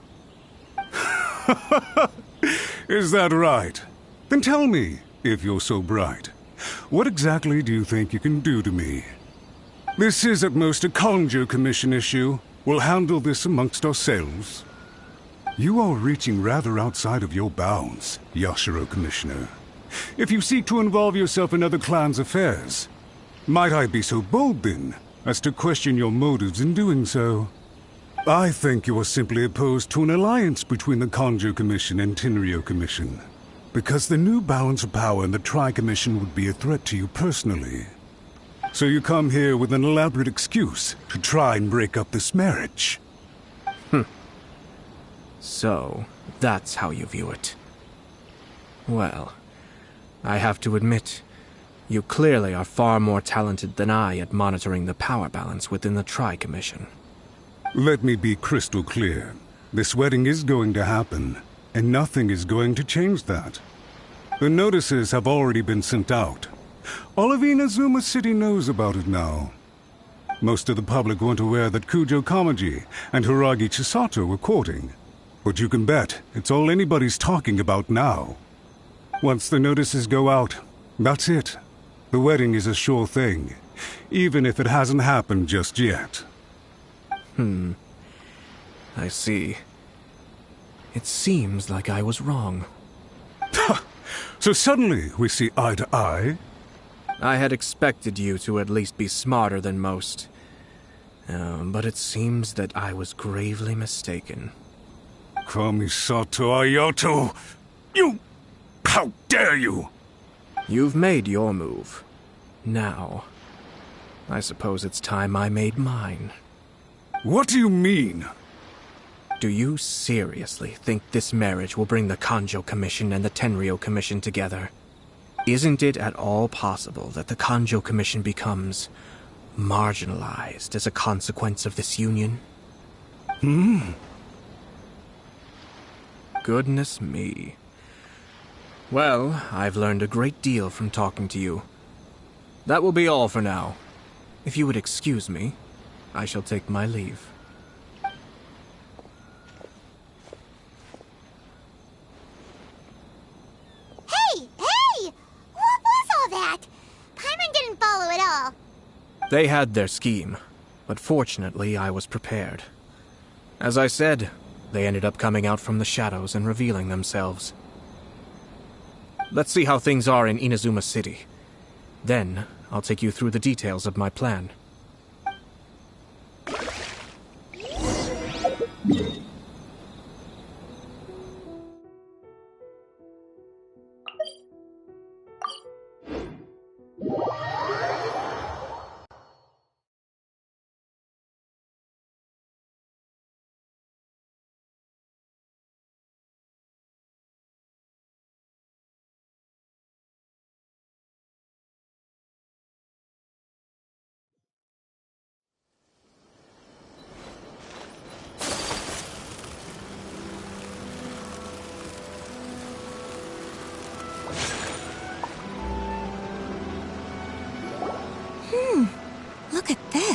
Speaker 8: Is that right? Then tell me, if you're so bright, what exactly do you think you can do to me? This is at most a Kanjo Commission issue. We'll handle this amongst ourselves. You are reaching rather outside of your bounds, Yashiro Commissioner. If you seek to involve yourself in other clans' affairs, might I be so bold then, as to question your motives in doing so? I think you are simply opposed to an alliance between the Kanjo Commission and Tenryo Commission, because the new balance of power in the Tri-Commission would be a threat to you personally. So you come here with an elaborate excuse to try and break up this marriage.
Speaker 6: So, that's how you view it. Well, I have to admit, you clearly are far more talented than I at monitoring the power balance within the Tri-Commission.
Speaker 8: Let me be crystal clear. This wedding is going to happen, and nothing is going to change that. The notices have already been sent out. All of Inazuma City knows about it now. Most of the public weren't aware that Kujo Kamaji and Hiragi Chisato were courting. But you can bet it's all anybody's talking about now. Once the notices go out, that's it. The wedding is a sure thing, even if it hasn't happened just yet.
Speaker 6: I see. It seems like I was wrong.
Speaker 8: So suddenly we see eye to eye?
Speaker 6: I had expected you to at least be smarter than most. But it seems that I was gravely mistaken.
Speaker 8: Kamisato Ayato! You... How dare you!
Speaker 6: You've made your move. Now, I suppose it's time I made mine.
Speaker 8: What do you mean?
Speaker 6: Do you seriously think this marriage will bring the Kanjo Commission and the Tenryo Commission together? Isn't it at all possible that the Kanjo Commission becomes marginalized as a consequence of this union? Goodness me. Well, I've learned a great deal from talking to you. That will be all for now. If you would excuse me, I shall take my leave.
Speaker 2: Hey! What was all that? Paimon didn't follow at all.
Speaker 6: They had their scheme, but fortunately I was prepared. As I said, they ended up coming out from the shadows and revealing themselves. Let's see how things are in Inazuma City. Then, I'll take you through the details of my plan.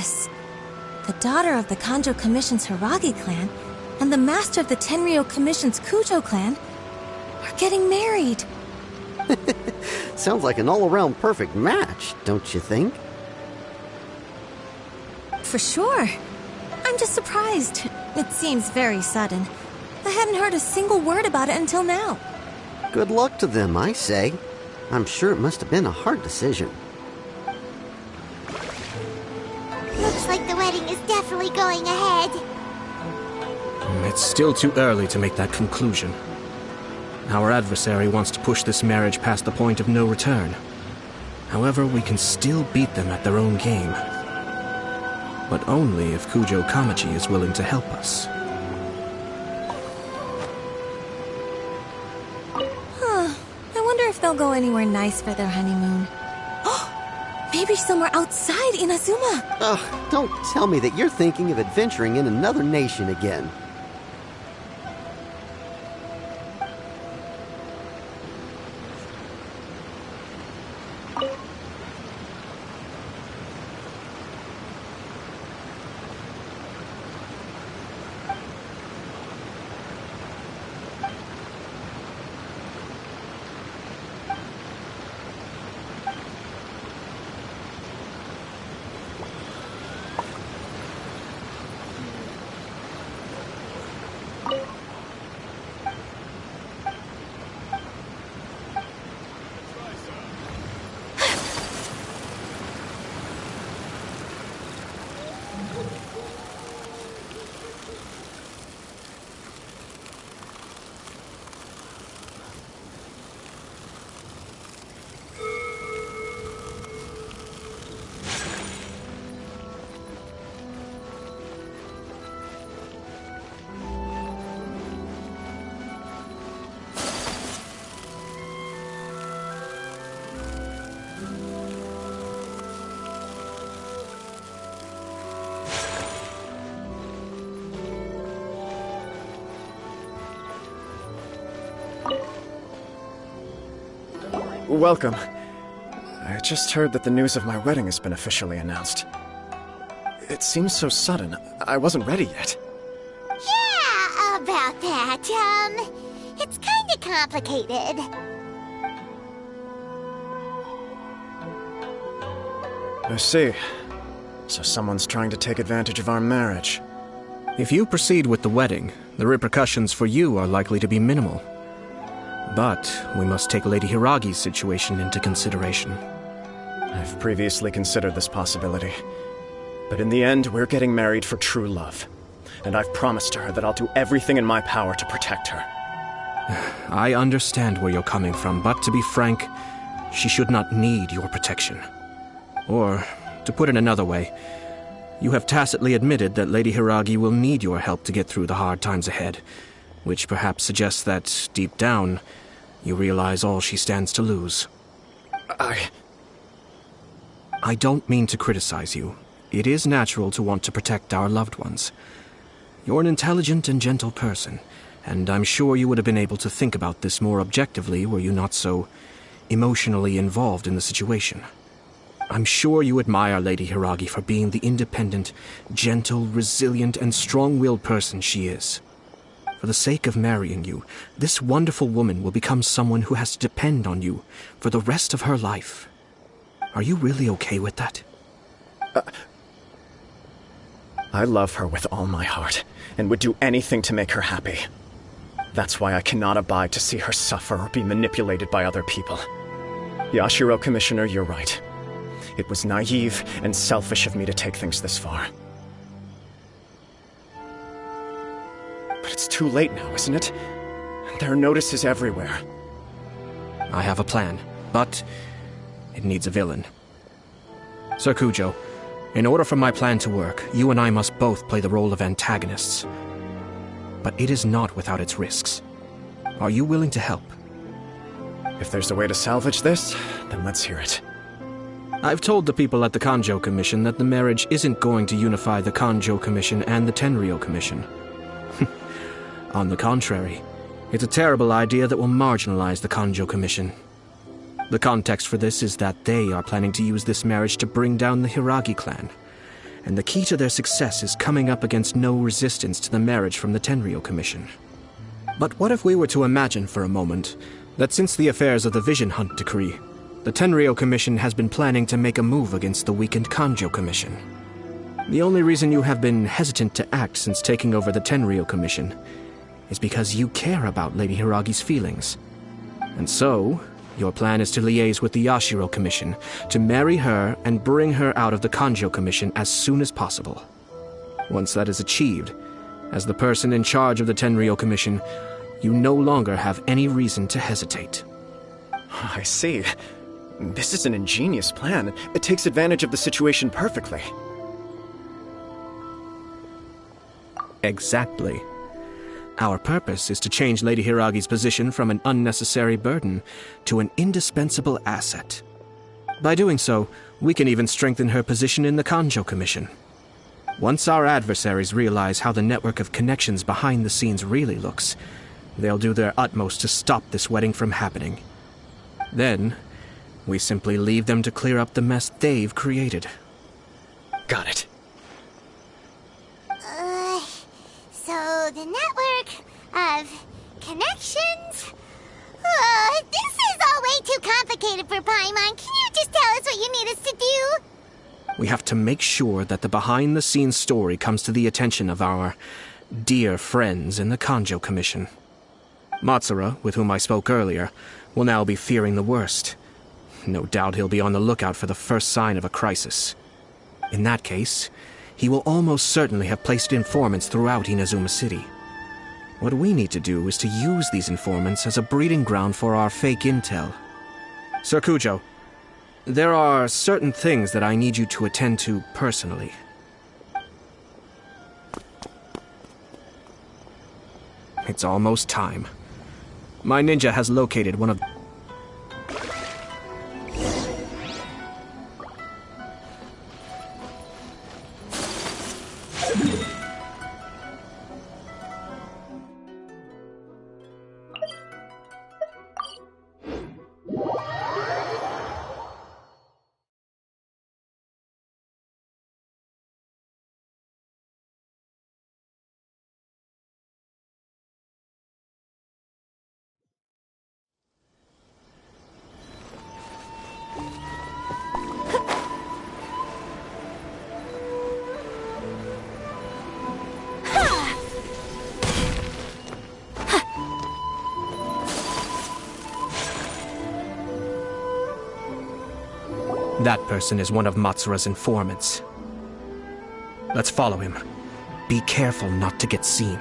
Speaker 16: this? The daughter of the Kanjo Commission's Hiragi clan and the master of the Tenryou Commission's Kujo clan are getting married.
Speaker 17: Sounds like an all-around perfect match, don't you think?
Speaker 16: For sure. I'm just surprised. It seems very sudden. I hadn't heard a single word about it until now.
Speaker 17: Good luck to them, I say. I'm sure it must have been a hard decision.
Speaker 2: Looks like the wedding is definitely going ahead.
Speaker 6: It's still too early to make that conclusion. Our adversary wants to push this marriage past the point of no return. However, we can still beat them at their own game. But only if Kujo Kamaji is willing to help us.
Speaker 16: I wonder if they'll go anywhere nice for their honeymoon. Maybe somewhere outside Inazuma.
Speaker 17: Ugh, don't tell me that you're thinking of adventuring in another nation again.
Speaker 7: Welcome. I just heard that the news of my wedding has been officially announced. It seems so sudden. I wasn't ready yet.
Speaker 2: Yeah, about that. It's kinda complicated.
Speaker 7: I see. So someone's trying to take advantage of our marriage.
Speaker 6: If you proceed with the wedding, the repercussions for you are likely to be minimal. But we must take Lady Hiragi's situation into consideration.
Speaker 7: I've previously considered this possibility. But in the end, we're getting married for true love. And I've promised her that I'll do everything in my power to protect her.
Speaker 6: I understand where you're coming from, but to be frank, she should not need your protection. Or, to put it another way, you have tacitly admitted that Lady Hiragi will need your help to get through the hard times ahead, which perhaps suggests that, deep down, you realize all she stands to lose. I don't mean to criticize you. It is natural to want to protect our loved ones. You're an intelligent and gentle person, and I'm sure you would have been able to think about this more objectively were you not so emotionally involved in the situation. I'm sure you admire Lady Hiragi for being the independent, gentle, resilient, and strong-willed person she is. For the sake of marrying you, this wonderful woman will become someone who has to depend on you for the rest of her life. Are you really okay with that?
Speaker 7: I love her with all my heart, and would do anything to make her happy. That's why I cannot abide to see her suffer or be manipulated by other people. Yashiro Commissioner, you're right. It was naive and selfish of me to take things this far. But it's too late now, isn't it? There are notices everywhere.
Speaker 6: I have a plan, but it needs a villain. Sir Kujo, in order for my plan to work, you and I must both play the role of antagonists. But it is not without its risks. Are you willing to help?
Speaker 7: If there's a way to salvage this, then let's hear it.
Speaker 6: I've told the people at the Kanjo Commission that the marriage isn't going to unify the Kanjo Commission and the Tenryou Commission. On the contrary, it's a terrible idea that will marginalize the Kanjo Commission. The context for this is that they are planning to use this marriage to bring down the Hiragi clan. and the key to their success is coming up against no resistance to the marriage from the Tenryou Commission. But what if we were to imagine for a moment that since the affairs of the Vision Hunt Decree, the Tenryou Commission has been planning to make a move against the weakened Kanjo Commission? The only reason you have been hesitant to act since taking over the Tenryou Commission is because you care about Lady Hiragi's feelings. And so, your plan is to liaise with the Yashiro Commission to marry her and bring her out of the Kanjo Commission as soon as possible. Once that is achieved, as the person in charge of the Tenryou Commission, you no longer have any reason to hesitate.
Speaker 7: I see. This is an ingenious plan. It takes advantage of the situation perfectly.
Speaker 6: Exactly. Our purpose is to change Lady Hiragi's position from an unnecessary burden to an indispensable asset. By doing so, we can even strengthen her position in the Kanjo Commission. Once our adversaries realize how the network of connections behind the scenes really looks, they'll do their utmost to stop this wedding from happening. Then, we simply leave them to clear up the mess they've created.
Speaker 7: Got it.
Speaker 2: So the network of connections? This is all way too complicated for Paimon. Can you just tell us what you need us to do?
Speaker 6: We have to make sure that the behind-the-scenes story comes to the attention of our dear friends in the Kanjo Commission. Matsura, with whom I spoke earlier, will now be fearing the worst. No doubt he'll be on the lookout for the first sign of a crisis. In that case, he will almost certainly have placed informants throughout Inazuma City. What we need to do is to use these informants as a breeding ground for our fake intel. Sir Kujo, there are certain things that I need you to attend to personally. It's almost time. My ninja has located one of... That person is one of Matsura's informants. Let's follow him. Be careful not to get seen.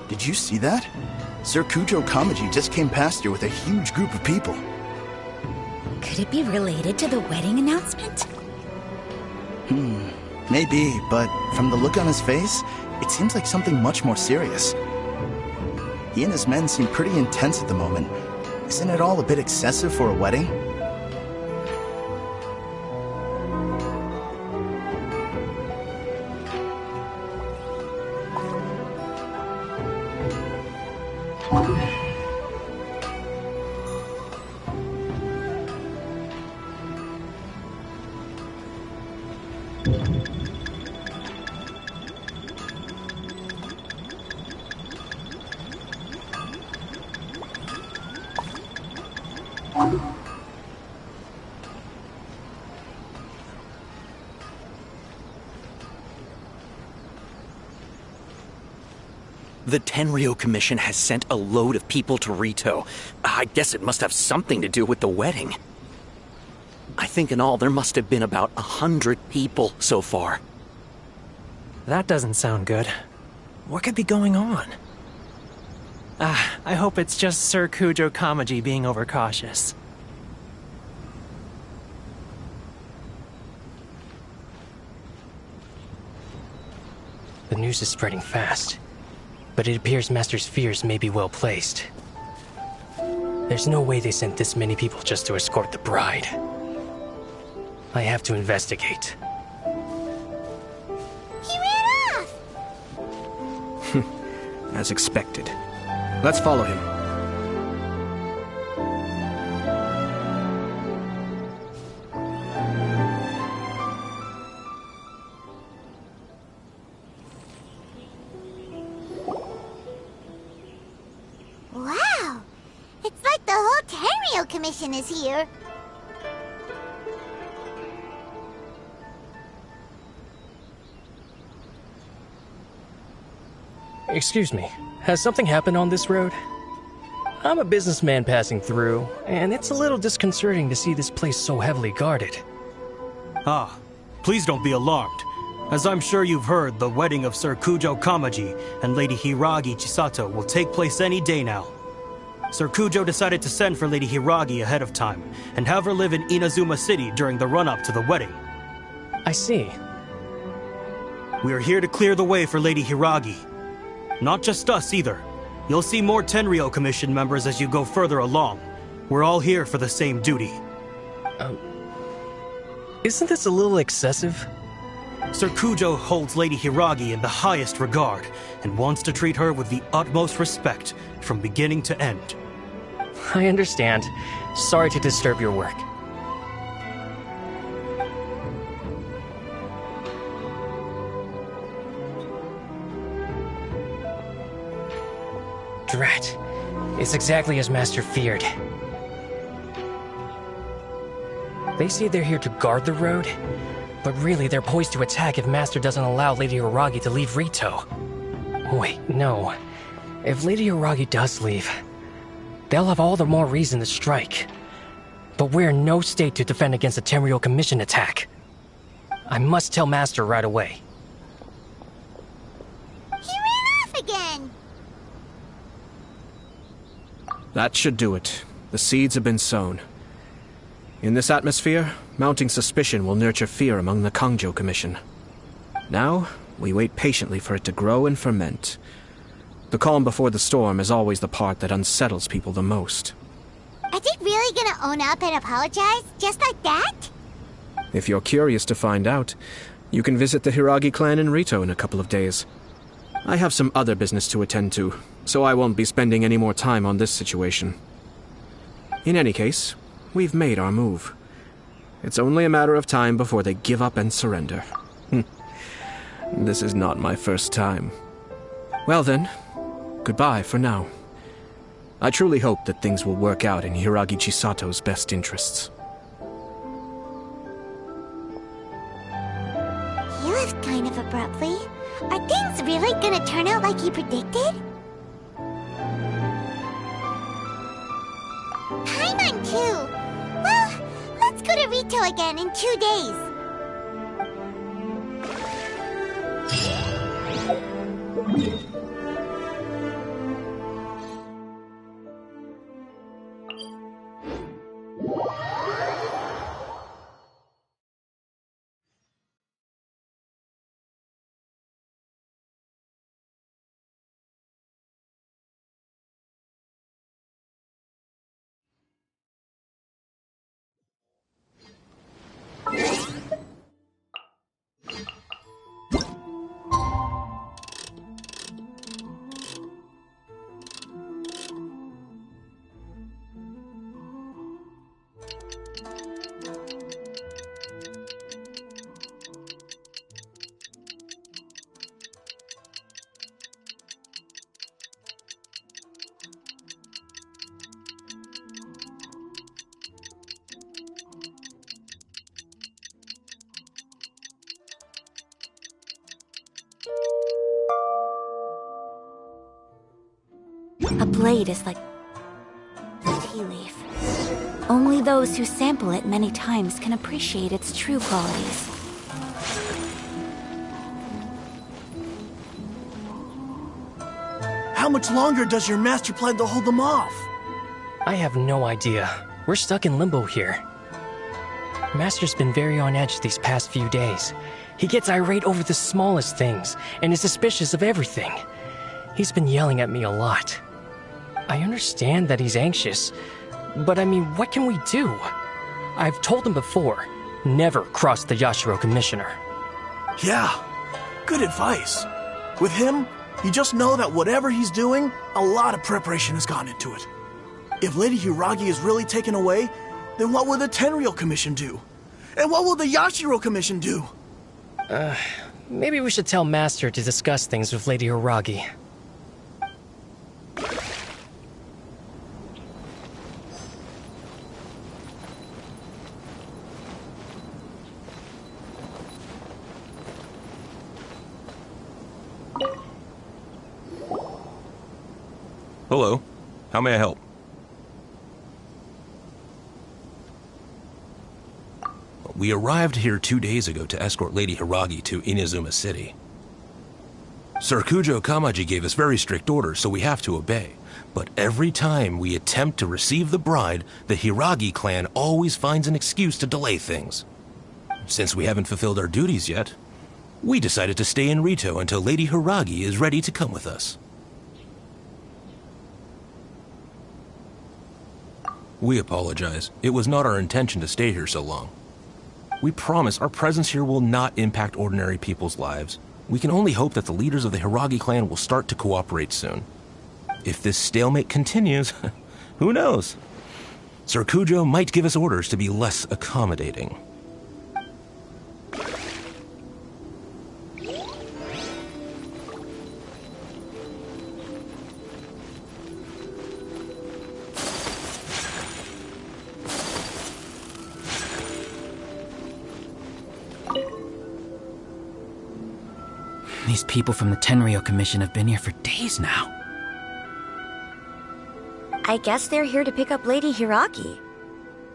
Speaker 18: Did you see that? Sir Kujo Kamaji just came past here with a huge group of people.
Speaker 1: Could it be related to the wedding announcement?
Speaker 18: Maybe, but from the look on his face, it seems like something much more serious. He and his men seem pretty intense at the moment. Isn't it all a bit excessive for a wedding?
Speaker 19: The Tenryou Commission has sent a load of people to Rito. I guess it must have something to do with the wedding. I think in all there must have been about 100 people so far.
Speaker 5: That doesn't sound good. What could be going on? I hope it's just Sir Kujo Kamaji being overcautious. The news is spreading fast, but it appears Master's fears may be well placed. There's no way they sent this many people just to escort the bride. I have to investigate.
Speaker 6: as expected. Let's follow him.
Speaker 2: Wow! It's like the whole Tenryou Commission is here.
Speaker 20: Excuse me, has something happened on this road? I'm a businessman passing through, and it's a little disconcerting to see this place so heavily guarded.
Speaker 21: Ah, please don't be alarmed. As I'm sure you've heard, the wedding of Sir Kujo Kamaji and Lady Hiragi Chisato will take place any day now. Sir Kujo decided to send for Lady Hiragi ahead of time and have her live in Inazuma City during the run-up to the wedding.
Speaker 20: I see.
Speaker 21: We are here to clear the way for Lady Hiragi. Not just us either. You'll see more Tenryou Commission members as you go further along. We're all here for the same duty.
Speaker 20: Isn't this a little excessive?
Speaker 21: Sir Kujo holds Lady Hiragi in the highest regard and wants to treat her with the utmost respect from beginning to end.
Speaker 20: I understand. Sorry to disturb your work. Drat. It's exactly as Master feared. They say they're here to guard the road, but really they're poised to attack if Master doesn't allow Lady Hiragi to leave Rito. Wait, no. If Lady Hiragi does leave, they'll have all the more reason to strike. But we're in no state to defend against a Tenryou Commission attack. I must tell Master right away.
Speaker 2: He ran off again!
Speaker 6: That should do it. The seeds have been sown. In this atmosphere, mounting suspicion will nurture fear among the Kangjo Commission. Now, we wait patiently for it to grow and ferment. The calm before the storm is always the part that unsettles people the most.
Speaker 2: Are they really gonna own up and apologize, just like that?
Speaker 6: If you're curious to find out, you can visit the Hiragi clan in Rito in a couple of days. I have some other business to attend to, so I won't be spending any more time on this situation. In any case, we've made our move. It's only a matter of time before they give up and surrender. This is not my first time. Well then, goodbye for now. I truly hope that things will work out in Hiragi Chisato's best interests.
Speaker 2: He left kind of abruptly. Are things really gonna turn out like he predicted? Paimon too! Well, let's go to Rito again in 2 days.
Speaker 14: A blade is like a tea leaf. Only those who sample it many times can appreciate its true qualities.
Speaker 12: How much longer does your master plan to hold them off?
Speaker 20: I have no idea. We're stuck in limbo here. Master's been very on edge these past few days. He gets irate over the smallest things, and is suspicious of everything. He's been yelling at me a lot. I understand that he's anxious, but I mean, what can we do? I've told him before, never cross the Yashiro Commissioner.
Speaker 12: Yeah, good advice. With him, You just know that whatever he's doing, a lot of preparation has gone into it. If Lady Hiragi is really taken away, then what will the Tenryou Commission do? And what will the Yashiro Commission do?
Speaker 20: Maybe we should tell Master to discuss things with Lady Hiragi.
Speaker 3: Hello. How may I help? We arrived here 2 days ago to escort Lady Hiragi to Inazuma City. Sir Kujo Kamaji gave us very strict orders, so we have to obey. But every time we attempt to receive the bride, the Hiragi clan always finds an excuse to delay things. Since we haven't fulfilled our duties yet, we decided to stay in Rito until Lady Hiragi is ready to come with us. We apologize. It was not our intention to stay here so long. We promise our presence here will not impact ordinary people's lives. We can only hope that the leaders of the Hiragi clan will start to cooperate soon. If this stalemate continues, who knows? Sir Kujo might give us orders to be less accommodating.
Speaker 22: These people from the Tenryou Commission have been here for days now.
Speaker 14: I guess they're here to pick up Lady Hiragi.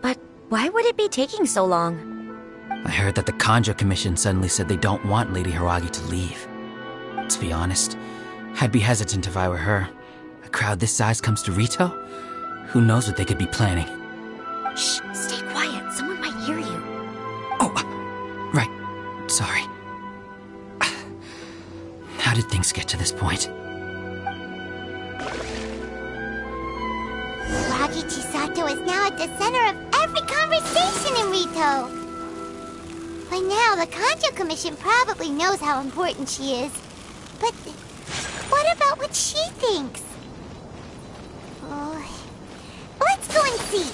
Speaker 14: But why would it be taking so long?
Speaker 22: I heard that the Kanjo Commission suddenly said they don't want Lady Hiragi to leave. To be honest, I'd be hesitant if I were her. A crowd this size comes to Rito? Who knows what they could be planning?
Speaker 14: Shh, stay quiet. Someone might hear you.
Speaker 22: Oh, right. Sorry. How did things get to this point?
Speaker 2: Hiragi Chisato is now at the center of every conversation in Rito. By now, the Kanjo Commission probably knows how important she is. But what about what she thinks? Oh, let's go and see.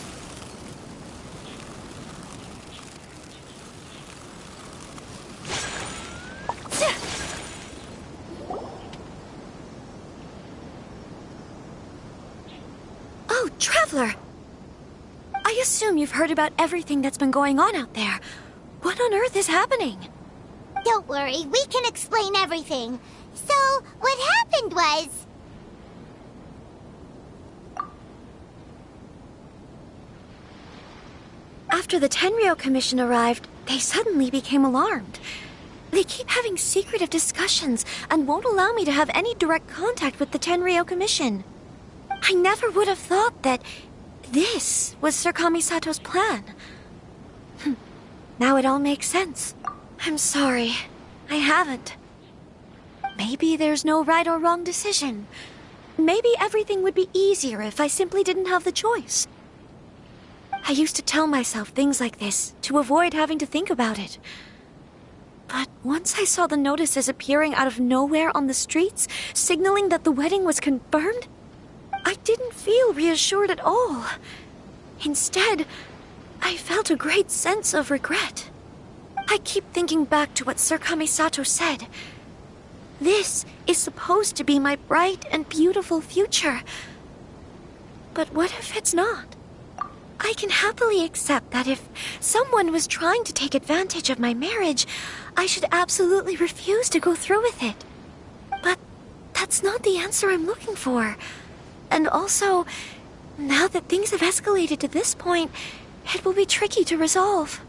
Speaker 14: Oh, Traveler! I assume you've heard about everything that's been going on out there. What on earth is happening?
Speaker 2: Don't worry, we can explain everything. So, what happened was...
Speaker 14: After the Tenryou Commission arrived, they suddenly became alarmed. They keep having secretive discussions and won't allow me to have any direct contact with the Tenryou Commission. I never would have thought that this was Sir Kamisato's plan. Now it all makes sense. I'm sorry. I haven't. Maybe there's no right or wrong decision. Maybe everything would be easier if I simply didn't have the choice. I used to tell myself things like this to avoid having to think about it. But once I saw the notices appearing out of nowhere on the streets, signaling that the wedding was confirmed, I didn't feel reassured at all. Instead, I felt a great sense of regret. I keep thinking back to what Sir Kamisato said. This is supposed to be my bright and beautiful future. But what if it's not? I can happily accept that if someone was trying to take advantage of my marriage, I should absolutely refuse to go through with it. But that's not the answer I'm looking for. And also, now that things have escalated to this point, it will be tricky to resolve.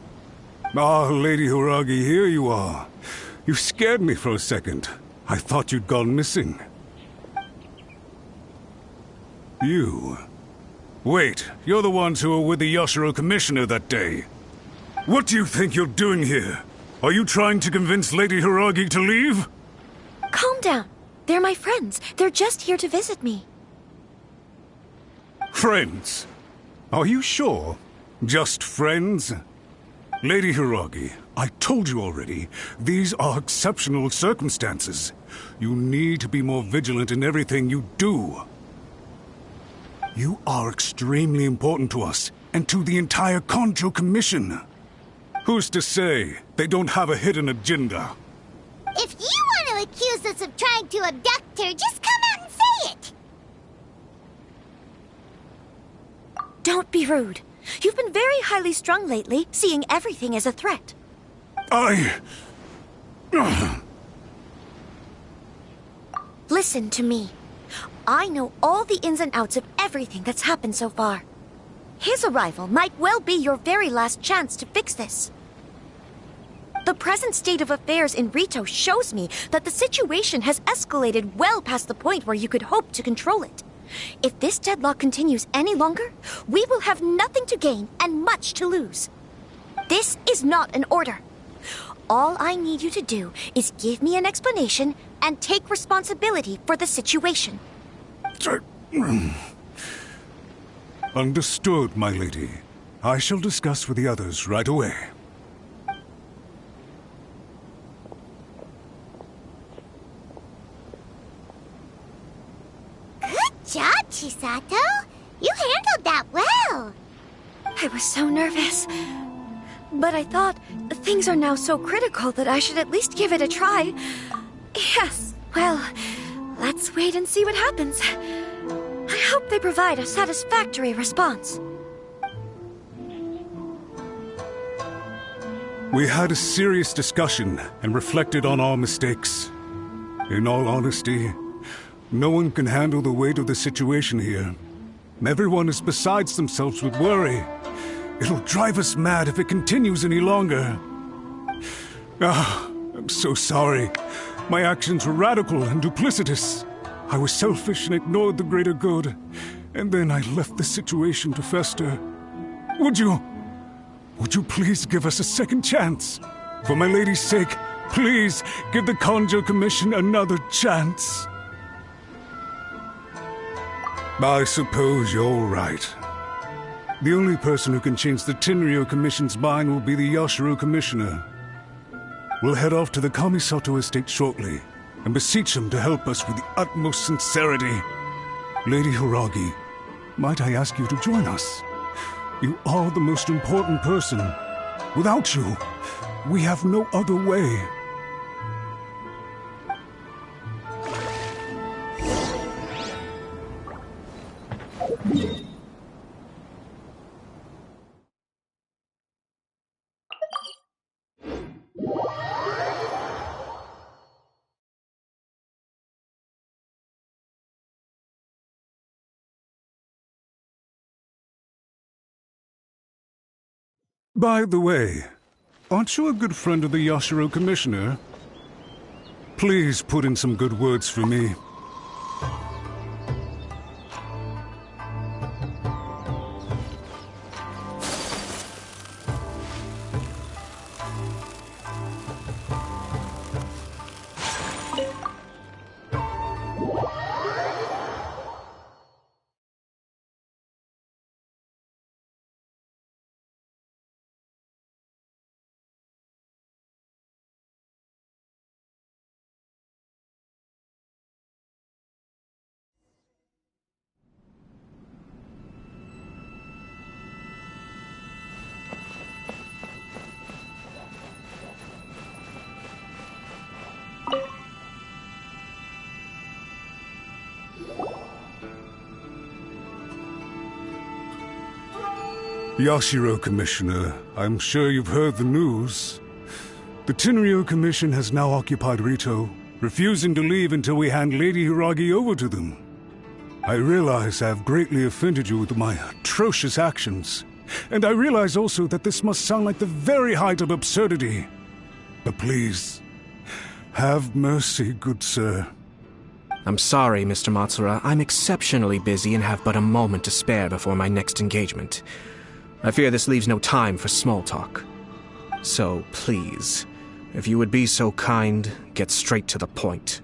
Speaker 8: Ah, Lady Hiragi, here you are. You scared me for a second. I thought you'd gone missing. You? Wait, you're the ones who were with the Yashiro Commissioner that day. What do you think you're doing here? Are you trying to convince Lady Hiragi to leave?
Speaker 14: Calm down. They're my friends. They're just here to visit me.
Speaker 8: Friends? Are you sure? Just friends? Lady Hiragi, I told you already, these are exceptional circumstances. You need to be more vigilant in everything you do. You are extremely important to us, and to the entire Kanjo Commission. Who's to say they don't have a hidden agenda?
Speaker 2: If you want to accuse us of trying to abduct her, just come out and say it!
Speaker 14: Don't be rude. You've been very highly strung lately, seeing everything as a threat. Listen to me. I know all the ins and outs of everything that's happened so far. His arrival might well be your very last chance to fix this. The present state of affairs in Rito shows me that the situation has escalated well past the point where you could hope to control it. If this deadlock continues any longer, we will have nothing to gain and much to lose. This is not an order. All I need you to do is give me an explanation and take responsibility for the situation.
Speaker 8: Understood, my lady. I shall discuss with the others right away.
Speaker 2: Good job, Chisato. You handled that well.
Speaker 14: I was so nervous. But I thought things are now so critical that I should at least give it a try. Yes, well, let's wait and see what happens. I hope they provide a satisfactory response.
Speaker 8: We had a serious discussion and reflected on our mistakes. In all honesty, no one can handle the weight of the situation here. Everyone is besides themselves with worry. It'll drive us mad if it continues any longer. I'm so sorry. My actions were radical and duplicitous. I was selfish and ignored the greater good. And then I left the situation to fester. Would you please give us a second chance? For my lady's sake, please give the Kanjo Commission another chance. I suppose you're right. The only person who can change the Tenryou Commission's mind will be the Yashiro Commissioner. We'll head off to the Kamisato estate shortly and beseech him to help us with the utmost sincerity. Lady Hiragi, might I ask you to join us? You are the most important person. Without you, we have no other way. By the way, aren't you a good friend of the Yashiro Commissioner? Please put in some good words for me. Yashiro Commissioner, I'm sure you've heard the news. The Tenryou Commission has now occupied Rito, refusing to leave until we hand Lady Hiragi over to them. I realize I have greatly offended you with my atrocious actions, and I realize also that this must sound like the very height of absurdity. But please, have mercy, good sir.
Speaker 6: I'm sorry, Mr. Matsura. I'm exceptionally busy and have but a moment to spare before my next engagement. I fear this leaves no time for small talk. So, please, if you would be so kind, get straight to the point.